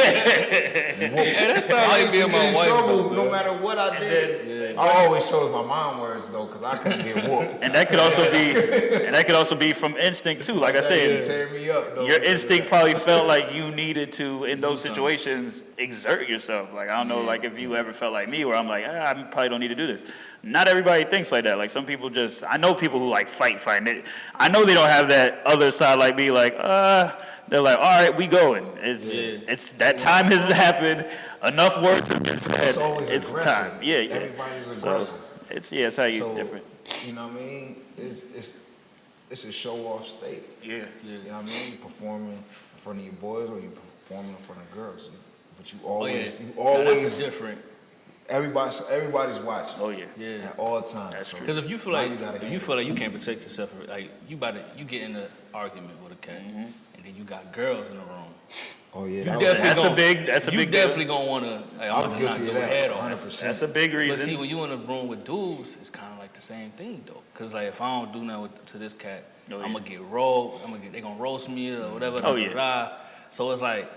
how I used to be get in my trouble wife, no matter what I did. I always chose my mom words though, because I couldn't get whooped. And that could also be from instinct too. Like I said, tear me up, though. Your instinct probably felt like you needed to, in those situations, exert yourself. Like, I don't know, like if you ever felt like me, where I'm like, I probably don't need to do this. Not everybody thinks like that. Like, some people I know people who like fight. I know they don't have that other side like me, like, they're like, all right, we going. It's that time has happened. Enough words have been said. It's always aggressive. Time. Yeah. Everybody's aggressive. It's how you different. You know what I mean? It's a show off state. Yeah. You know what I mean? You performing in front of your boys or you performing in front of girls. But you always that's different. Everybody's watching. Oh yeah. At all times. Because if you feel like you can't protect yourself, like you get in an argument with a cat, and then you got girls in the room. Oh yeah, that's a big. You definitely gonna wanna. Like, I was guilty of that. 100%. That's a big reason. But see, when you in a room with dudes, it's kind of like the same thing though. Cause like if I don't do nothing to this cat, I'm gonna get rolled. They gonna roast me or whatever. So it's like.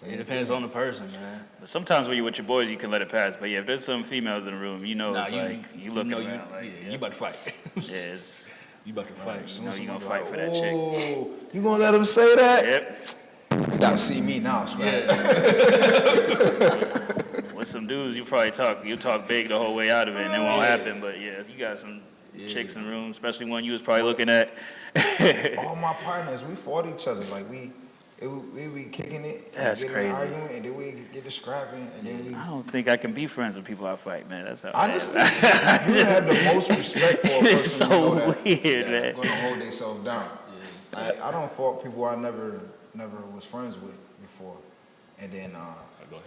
It depends on the person, man. But sometimes when you're with your boys, you can let it pass. But yeah, if there's some females in the room, you know, it's like you looking around. You about to fight. You about to fight. You know you gonna fight for that chick. You gonna let him say that? Yep. You gotta see me now, Scrap. With some dudes, you talk big the whole way out of it, and it won't happen. But yeah, you got some chicks in the room, especially one you was probably looking at. All my partners, we fought each other. Like we be kicking it, That's and get in crazy. an argument, and then we get to scrapping, and then we. I don't think I can be friends with people I fight, man. That's how. Honestly, you have the most respect for a person It's so you know that weird, man. gonna hold themselves down. Like I don't fought people I never was friends with before, and then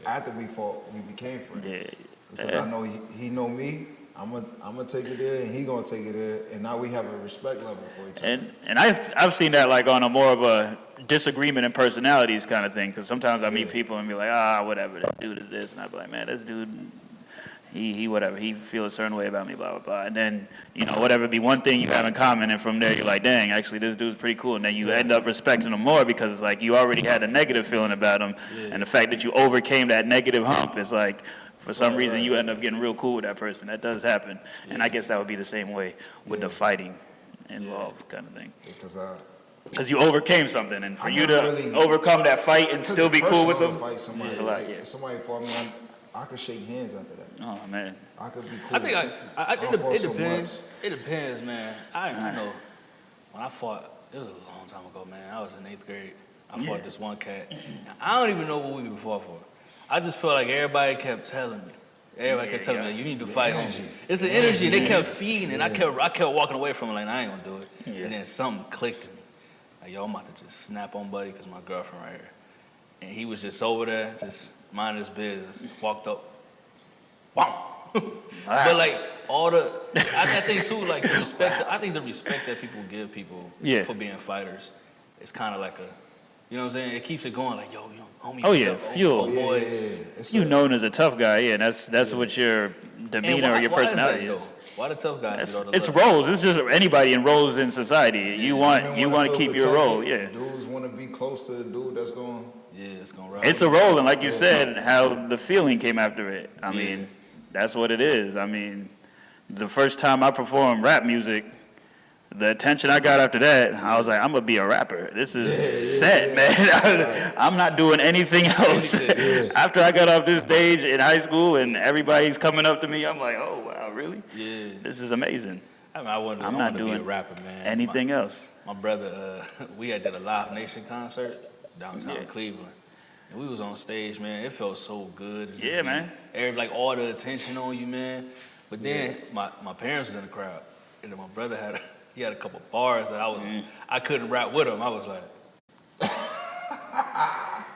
after we fought, we became friends. Yeah. Because I know he know me. I'm gonna take it there, and he gonna take it there, and now we have a respect level for each other. And I've seen that like on a more of a disagreement in personalities kind of thing. Because sometimes I meet people and be like, whatever, that dude is this, and I be like, man, this dude, he whatever, he feels a certain way about me, blah blah blah. And then whatever be one thing you have in common, and from there you're like, dang, actually this dude's pretty cool, and then you end up respecting him more because it's like you already had a negative feeling about him, and the fact that you overcame that negative hump is like. For some reason, you end up getting real cool with that person. That does happen. And I guess that would be the same way with the fighting involved kind of thing. Because you overcame something, and for you to overcome that fight and still be cool with them, fight somebody, it's a lot, if somebody fought me, I could shake hands after that. Oh, man. I could be cool. I think it so depends. It depends, man. I know when I fought, it was a long time ago, man. I was in 8th grade. I fought this one cat. I don't even know what we fought for. I just felt like everybody kept telling me. Everybody kept telling me, you need to fight, homie. It's the energy. They kept feeding, and I kept walking away from it like, I ain't gonna do it. Yeah. And then something clicked in me. Like, yo, I'm about to just snap on Buddy because my girlfriend right here. And he was just over there, just minding his business. Just walked up. Bam! But like I think too, like the respect. I think the respect that people give people for being fighters, it's kind of like a, you know what I'm saying? It keeps it going. Like yo, homie. Oh yeah, fuel. boy. You known as a tough guy, and that's what your demeanor or your personality is. Why the tough guys? It's roles. It's just anybody in roles in society. You want to keep your role. Yeah. Dudes want to be close to the dude that's going. Yeah, it's gonna ride. It's a role, and like you said, how the feeling came after it. I mean, that's what it is. I mean, the first time I performed rap music, the attention I got after that, I was like, I'm gonna be a rapper. This is set, man. I'm not doing anything else. After I got off this stage in high school and everybody's coming up to me, I'm like, oh wow, really? Yeah. This is amazing. I wanted to be a rapper, man. Anything else. My brother, we had did a Live Nation concert downtown Cleveland. And we was on stage, man. It felt so good. Man. All the attention on you, man. But then my parents was in the crowd. And then my brother had a couple bars that I couldn't rap with him. I was like,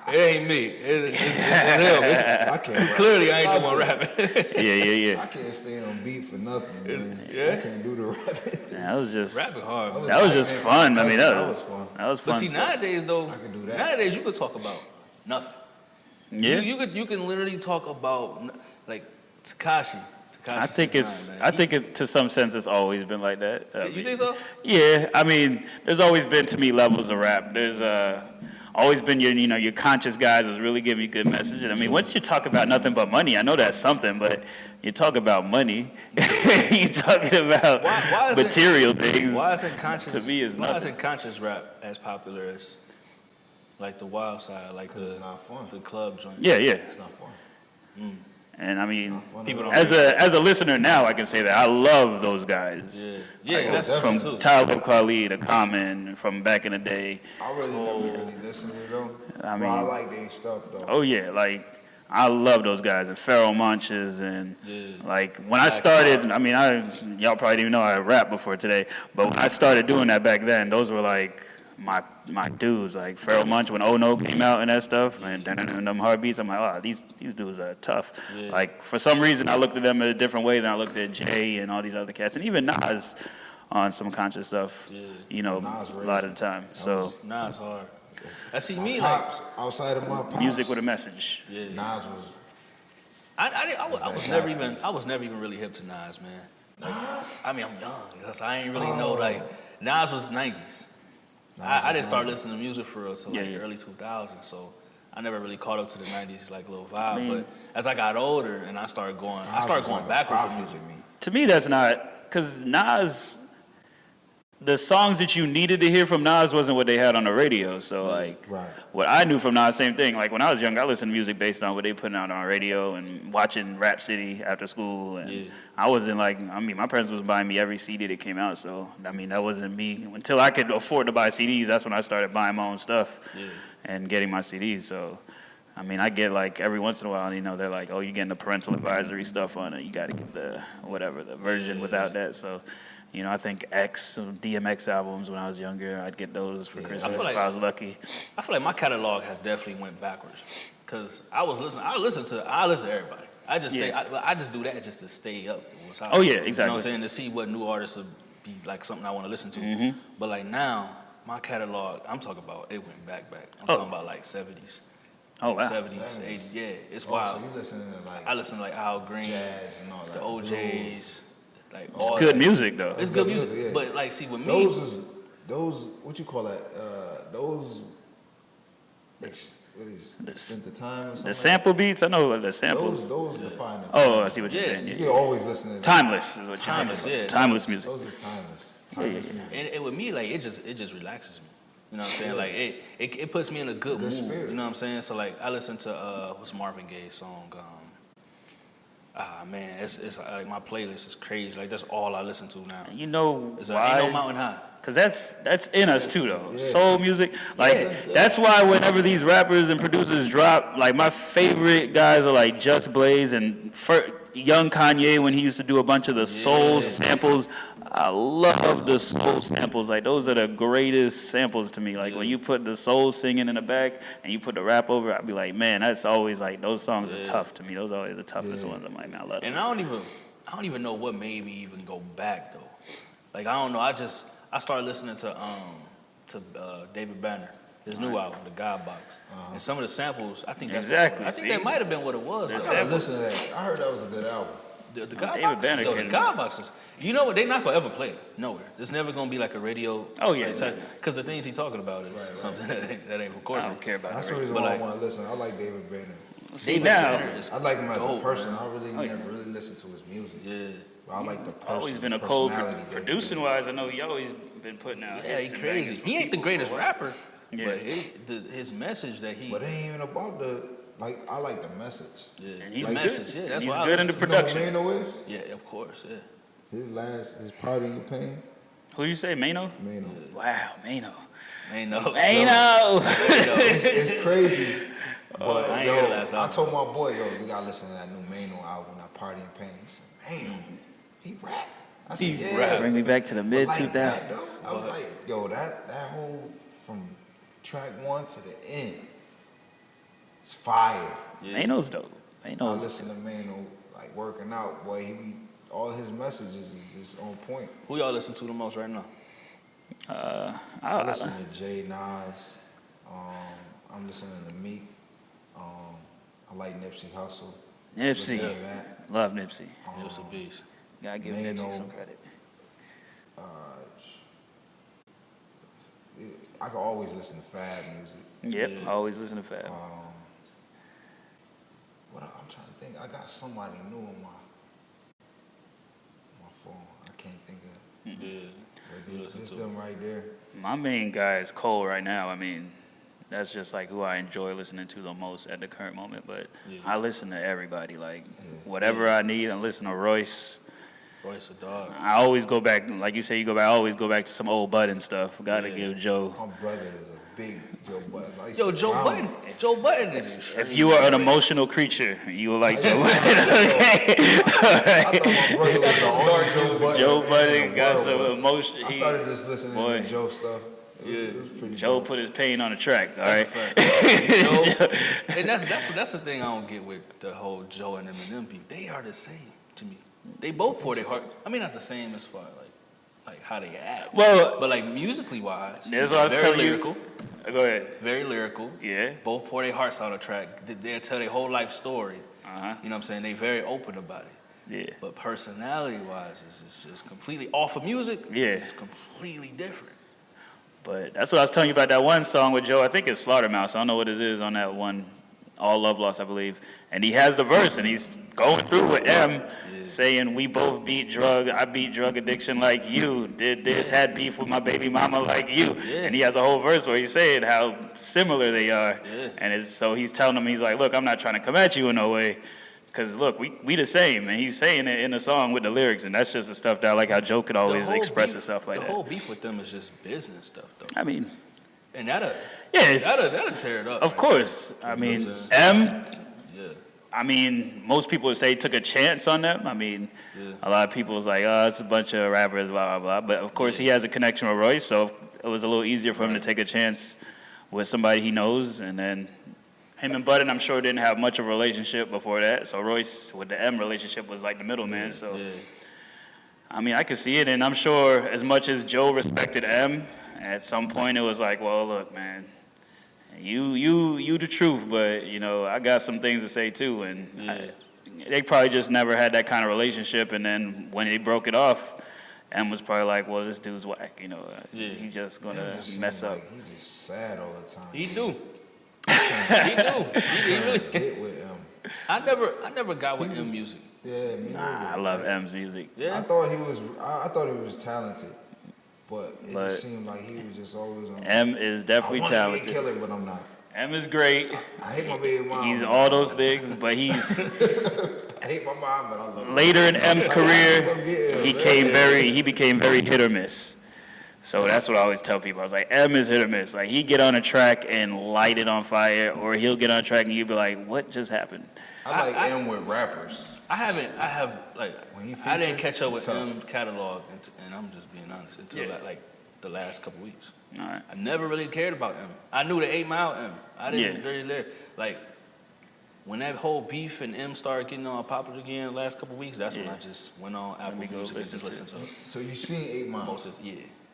it ain't me. It's him. I can't. Clearly, I ain't the one rapping. Yeah. I can't stay on beat for nothing, man. Yeah? I can't do the rapping. That was just rapping hard. That was just fun. I mean, that was fun. That was fun. But see, nowadays though, I can do that. Nowadays you could talk about nothing. Yeah. You can literally talk about like Tekashi. I think to some sense it's always been like that. You think so? Yeah, I mean, there's always been to me levels of rap. There's always been your conscious guys is really giving you good message. And I mean, once you talk about nothing but money, I know that's something, but you talk about money, you're talking about material things. Why isn't conscious? To me, is nothing. Why isn't conscious rap as popular as like the Wild Side, like it's not fun. The club joint? Yeah. It's not fun. And I mean, People as a listener now, I can say that I love those guys. Yeah, that's From too. Talib Kweli to Common from back in the day. I really never really listened to them. I mean, but I like their stuff though. Oh yeah, like I love those guys and Pharoah Monches and like when I started. I mean, y'all probably didn't even know I rap before today, but when I started doing that back then, those were like my dudes. Like Pharoah Monch when Oh No came out and that stuff, and them hard beats. I'm like, oh, these dudes are tough. Yeah. Like for some reason, I looked at them in a different way than I looked at Jay and all these other cats, and even Nas on some conscious stuff. Yeah. A lot of the time. So Nas hard. I see me pops, like outside of my pops. Music with a message. Yeah. Nas was. I was never even really hip to Nas, man. Like, I mean, I'm young, so I ain't really know. Like Nas was 90s. I didn't start listening to music for real until the early 2000s, so I never really caught up to the 90s like little vibe. But as I got older and I started going backwards with music. To me, that's not because Nas. the songs that you needed to hear from Nas wasn't what they had on the radio. So like, Right. what I knew from Nas, same thing. Like when I was young, I listened to music based on what they putting out on radio and watching Rap City after school. And I wasn't like, I mean, my parents was buying me every CD that came out. So I mean, that wasn't me until I could afford to buy CDs. That's when I started buying my own stuff and getting my CDs. So. I mean, I get like every once in a while, you know, they're like, oh, you're getting the parental advisory stuff on it. You got to get the whatever, the version without that. So, you know, I think DMX albums when I was younger, I'd get those for Christmas if I was lucky. I feel like my catalog has definitely went backwards because I listen to everybody. I just I just do that just to stay up. Oh yeah, exactly. You know what I'm saying? To see what new artists would be like something I want to listen to. But like now, my catalog, I'm talking about it went back. I'm talking about like 70s. Oh wow. 70s, 80s, yeah, it's wild. So you listening to like I listen to like Al Green, jazz and all that, the OJs, blues. like It's all good that. music though. It's good music, yeah. But like, see with me, those what you call that? Those extend the time or something. The sample beats, I know the samples. Those define the time. Oh, I see what you're saying. You Yeah. can always listen to Timeless is what you're Timeless, saying. yeah. Timeless music. Those are timeless music. and with me, like it just relaxes me. You know what I'm saying? Like it puts me in a good mood. spirit. You know what I'm saying? So like I listen to what's Marvin Gaye's song? Man, it's like my playlist is crazy. Like that's all I listen to now. You know It's why? Ain't No Mountain High. Cause that's in us too though. Yeah. Soul music, like that's why whenever these rappers and producers drop, like my favorite guys are like Just Blaze and young Kanye when he used to do a bunch of the soul samples. I love the soul samples. Like those are the greatest samples to me. Like when you put the soul singing in the back and you put the rap over, I'd be like, man, that's always like those songs are tough to me. Those are always the toughest ones. I'm like, man, I love. And those. I don't even know what made me even go back though. Like I don't know. I started listening to David Banner, his new album, The God Box, and some of the samples. I think that's Exactly, I think see? that might have been what it was. I Like, gotta listen to that. I heard that was a good album. the God David Box, Banner the can- God Boxes. You know what? They're not gonna ever play it nowhere. It's never gonna be like a radio. Oh, yeah. Because the things he's talking about is something that ain't I recorded. don't care about That's the that. reason But why like- I want to listen. I like David Banner. See David now, Banner is I like him as a dope, person. man. I really never really listened to his music. Yeah. But I like the person. always been a cold personality David producing Banner. wise. I know he always been putting out. Yeah, hits he and crazy. bangers for He ain't the people greatest for a while. rapper, Yeah. but his message that he. But it ain't even about I like the message. Yeah, And he's Like, good. message. Yeah, that's he's why I good in the listen to production. You know who Mano is? Yeah, of course. Yeah. His Party in Pain. Who you say, Mano? Mano. Wow, Mano. Ain't no. Mano. It's crazy. But I ain't heard the yo, last I album. told my boy, you gotta listen to that new Mano album, that Party in Pain. He said, Mano, he rap. I said, He yeah. rap. Bring me back to the mid Like that, 2000s. though. I was like, yo, that whole from track 1 to the end, it's fire. Mano's dope. I Mano's. listen to Mano like working out, boy. All his messages is just on point. Who y'all listen to the most right now? I listen to Jay Nas. I'm listening to Meek. I like Nipsey Hussle. Listen Nipsey. to that. Love Nipsey. It was a beast. Gotta give Mano. Nipsey some credit. I can always listen to Fab music. Yep, I always listen to Fab. What I'm trying to think. I got somebody new on my phone. I can't think of. Yeah. But it's just them right there. My main guy is Cole right now. I mean, that's just like who I enjoy listening to the most at the current moment. But I listen to everybody. Like whatever I need, I listen to Royce. Royce a dog. I always go back, like you say, I always go back to some old Bud and stuff. Gotta give Joe. My brother is a big Joe Button. I used Yo, to Joe drown Button. him. Joe Button is. If you are an emotional creature, you will like Joe. I thought my brother was the only Joe Button. Joe fan in Budden the got world, some but emotion. I started just listening boy. to Joe stuff. It was pretty Joe dope. put his pain on the track. All right. Joe, and that's the thing I don't get with the whole Joe and Eminem people. They are the same to me. They both pour their heart. I mean, not the same as far like how they act. Well, but like musically wise, that's what I was very telling lyrical. you. Go ahead. Very lyrical. Yeah. Both pour their hearts on the track. They'll tell their whole life story. You know what I'm saying? They very open about it. Yeah. But personality wise, it's just completely off of music. Yeah. It's completely different. But that's what I was telling you about that one song with Joe. I think it's Slaughtermouse. I don't know what it is on that one All Love Lost, I believe. And he has the verse, and he's going through with M, saying, we both I beat drug addiction like you, did this, had beef with my baby mama like you. And he has a whole verse where he's saying how similar they are. And so he's telling him, he's like, look, I'm not trying to come at you in no way, because look, we the same. And he's saying it in the song with the lyrics, and that's just the stuff that I like how Joe could always express himself like that. The whole beef with them is just business stuff, though. I mean... And that'll tear it up. Of course. I mean, M, I mean, most people would say took a chance on them. I mean, a lot of people was like, oh, it's a bunch of rappers, blah, blah, blah. But, of course, he has a connection with Royce, so it was a little easier for him to take a chance with somebody he knows. And then him and Budden, I'm sure, didn't have much of a relationship before that. So Royce, with the M relationship, was like the middleman. I mean, I could see it. And I'm sure as much as Joe respected M, at some point it was like, well, look, man, you the truth, but, you know, I got some things to say too. And they probably just never had that kind of relationship. And then when they broke it off, M was probably like, well, this dude's whack, you know. He just going to mess up. Like he just sad all the time. He do. He do. He really get with M. I never got with M music. Yeah, me neither. I love M's music. I thought he was talented. But it just seemed like he was just always on. M is definitely talented. I want to be a killer, but I'm not. M is great. I hate my baby mom. He's all those things, but he's... I hate my mom, but I love her. Later in M's career, he became very hit or miss. So that's what I always tell people. I was like, M is hit or miss. Like, he get on a track and light it on fire, or he'll get on a track and you'll be like, what just happened? I like M with rappers. I didn't catch up with M catalog, and I'm just being honest, until like the last couple weeks. All right. I never really cared about M. I knew the 8 Mile M. I didn't really, like, when that whole beef and M started getting all popular again the last couple weeks, that's when I just went on Apple Music and just listened to it. So you seen 8 Mile?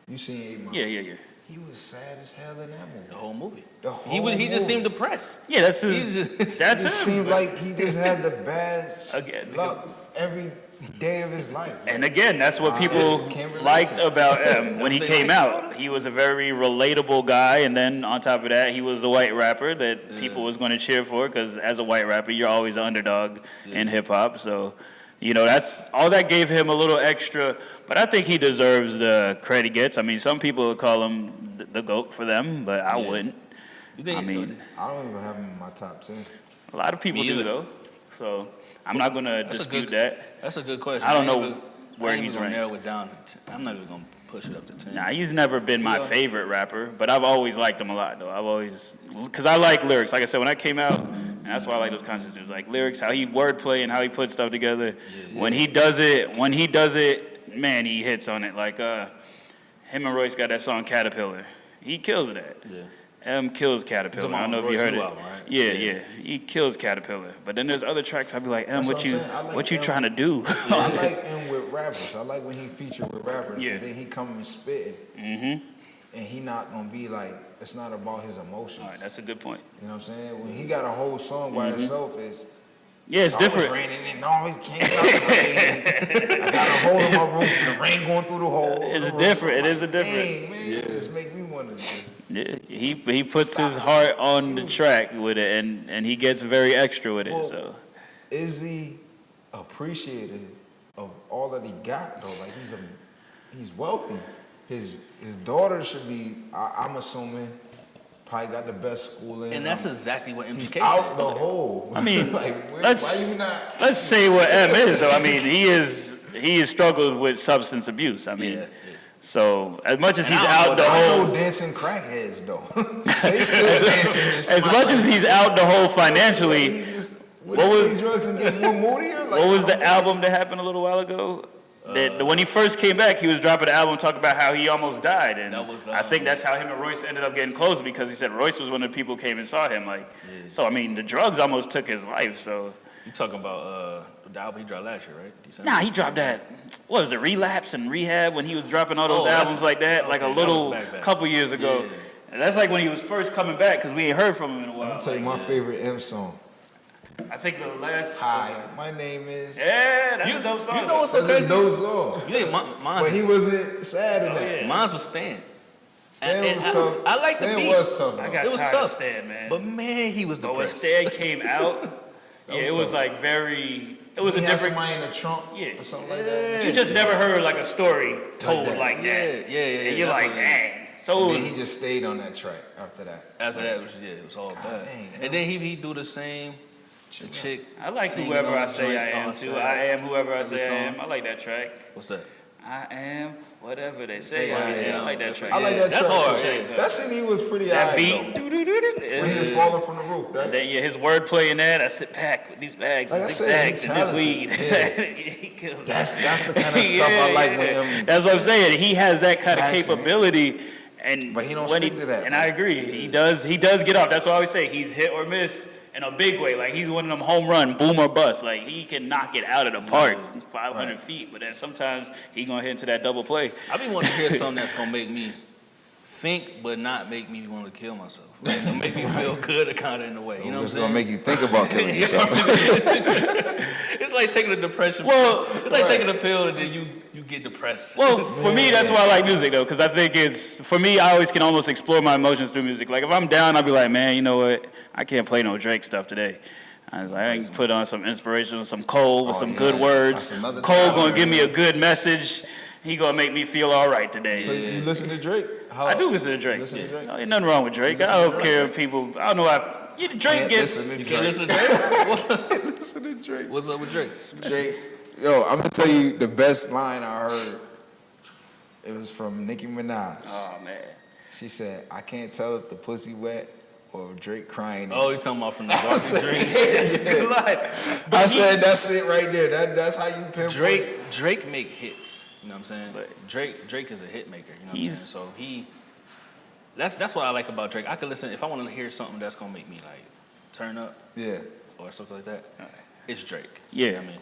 You seen 8 Mile? Yeah. He was sad as hell in that movie. The whole movie. He just seemed depressed. Yeah, that's his. That's him. It seemed like he just had the bad luck every day of his life. And again, that's what people liked about M when he came out. He was a very relatable guy, and then on top of that, he was the white rapper that people was going to cheer for, because as a white rapper, you're always an underdog in hip hop. So, you know, that's all that gave him a little extra. But I think he deserves the credit he gets. I mean, some people would call him the GOAT for them, but I wouldn't. I don't even have him in my top 10. A lot of people do, though. So I'm not going to dispute that. That's a good question. I don't know where he's ranked. Narrow it down. I'm not even going to push it up to 10. Nah, he's never been my favorite rapper, but I've always liked him a lot, though. Because I like lyrics. Like I said, when I came out, and that's why I like those concerts, like lyrics, how he wordplay and how he puts stuff together. When he does it, man, he hits on it. Like him and Royce got that song Caterpillar. He kills that. M kills Caterpillar. I don't know if you heard it. Album, right? Yeah. He kills Caterpillar. But then there's other tracks I'd be like, M, what you trying to do? I like M with rappers. I like when he featured with rappers. Because then he come and spitting. Mm-hmm. And he not going to be like, it's not about his emotions. All right, that's a good point. You know what I'm saying? When he got a whole song by himself, it's different. It's raining and always can't stop the rain. I got a hole in my roof and the rain going through the hole. It's different. It is a different. Dang, man, just make me want to just. Yeah, he puts his heart on the track with it, and he gets very extra with it. Well, so, is he appreciative of all that he got though? Like he's wealthy. His daughter should be. I'm assuming. Probably got the best schooling. And that's exactly what he's out the hole. I mean, like, let's say what M is though. I mean, he is struggled with substance abuse. I mean, so as much as he's out the hole, dancing crackheads though. They still dancing. As much as he's out the hole financially, what was drugs and get more moodier? Like, what was the album that happened a little while ago? When he first came back, he was dropping an album talking about how he almost died, and I think that's how him and Royce ended up getting close, because he said Royce was one of the people who came and saw him. So I mean, the drugs almost took his life. So you talking about the album he dropped last year, right? December? Nah, he dropped that. What was it? Relapse and Rehab, when he was dropping all those albums like that, like a little couple years ago. And that's like when he was first coming back, because we ain't heard from him in a while. I'm gonna tell you my favorite M song. I think the last. Hi, my name is. Yeah, that's a dope song. You know what's so crazy? That's a dope song. Mine. But he wasn't sad in that. Mine was Stan. Stan was tough. I like the Stan beat. was tough. I though. got It was tired tough. of Stan, man. But man, he was But when depressed. Stan came out, was it was tough. like very. It was he a had different. somebody in the trunk Yeah. or something like that. You just never heard like a story told that. like that. Yeah. And you're that's like, what it is. dang. So And it then he was, just stayed on that track after that. After that, it was all bad. dang, and then he do the same. The chick. I like singing whoever on I the say joint. I am Oh, too. sad. I am whoever I Every say I am. song. I like that track. What's that? I am whatever they say Say I I am. I am. like that track. I like that That's track. hard. too. Yeah. That shit, he was pretty That alright, beat. though. When he was falling from the roof, that. Yeah, his wordplay in that. I sit back with these bags, Like I these said, bags, he and this weed. talented. He killed That's that. the kind of stuff I like with him. That's what I'm saying. He has that kind of Jackson. capability, and But he don't when stick to that, And man. I agree. He does get off. That's what I always say. He's hit or miss in a big way. Like he's one of them home run, boom or bust. Like he can knock it out of the park, 500 Right. feet. But then sometimes he gonna hit into that double play. I be wanting to hear something that's gonna make me think, but not make me want to kill myself. Like, it'll make me feel good, kind of in a way. You know what I'm It's saying? gonna make you think about killing yourself. It's like taking a depression. Well, pill. It's like taking a pill and then you get depressed. Well, for me, that's why I like music, though, because I think for me, I always can almost explore my emotions through music. Like, if I'm down, I'll be like, man, you know what? I can't play no Drake stuff today. I was like, I can put on some inspirational, some Cole with some good words. That's another Cole talent, gonna give me man. a good message. He gonna make me feel all right today. So you listen to Drake? I do listen to Drake. Listen to Drake? No, ain't nothing wrong with Drake. I don't care if people, I don't know why. Drake Can't gets. listen to You can't listen to Drake? Listen to Drake. What's up with Drake? Drake. Yo, I'm gonna tell you the best line I heard. It was from Nicki Minaj. Oh, man. She said, "I can't tell if the pussy wet or if Drake crying." Oh, you talking about from the I Darkest said, Dreams? That's a good line. I said, "That's it right there. That's how you pinpoint it." Drake make hits. You know what I'm saying? But Drake is a hit maker. You know what I'm saying? he's- So that's what I like about Drake. I can listen if I want to hear something that's gonna make me like turn up Yeah. or something like that. It's Drake. Yeah. You know what I mean,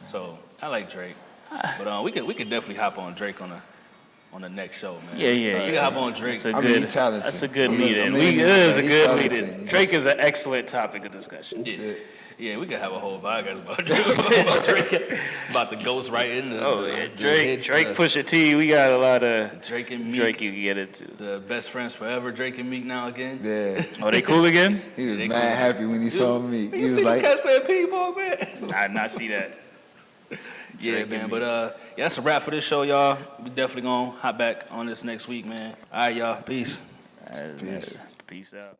so I like Drake, but we could definitely hop on Drake on the next show, man. Yeah. We can hop on Drake. That's a I mean, he good, talented. that's a good I mean, lead-in. I mean, It is a he good talented. lead-in. He Drake just- is an excellent topic of discussion. Yeah, we could have a whole podcast about Drake, about the ghost writing. Drake, Pusha T. We got a lot of Drake and Meek, Drake you can get into. the best friends forever. Drake and Meek now again. Yeah. Oh, they cool again? He was They mad cool. happy when he saw me. You He was see like, the cats playing ping pong, man? I did not see that. Yeah, Drake man. and But yeah, that's a wrap for this show, y'all. We definitely gonna hop back on this next week, man. All right, y'all. Peace. Peace. Peace out.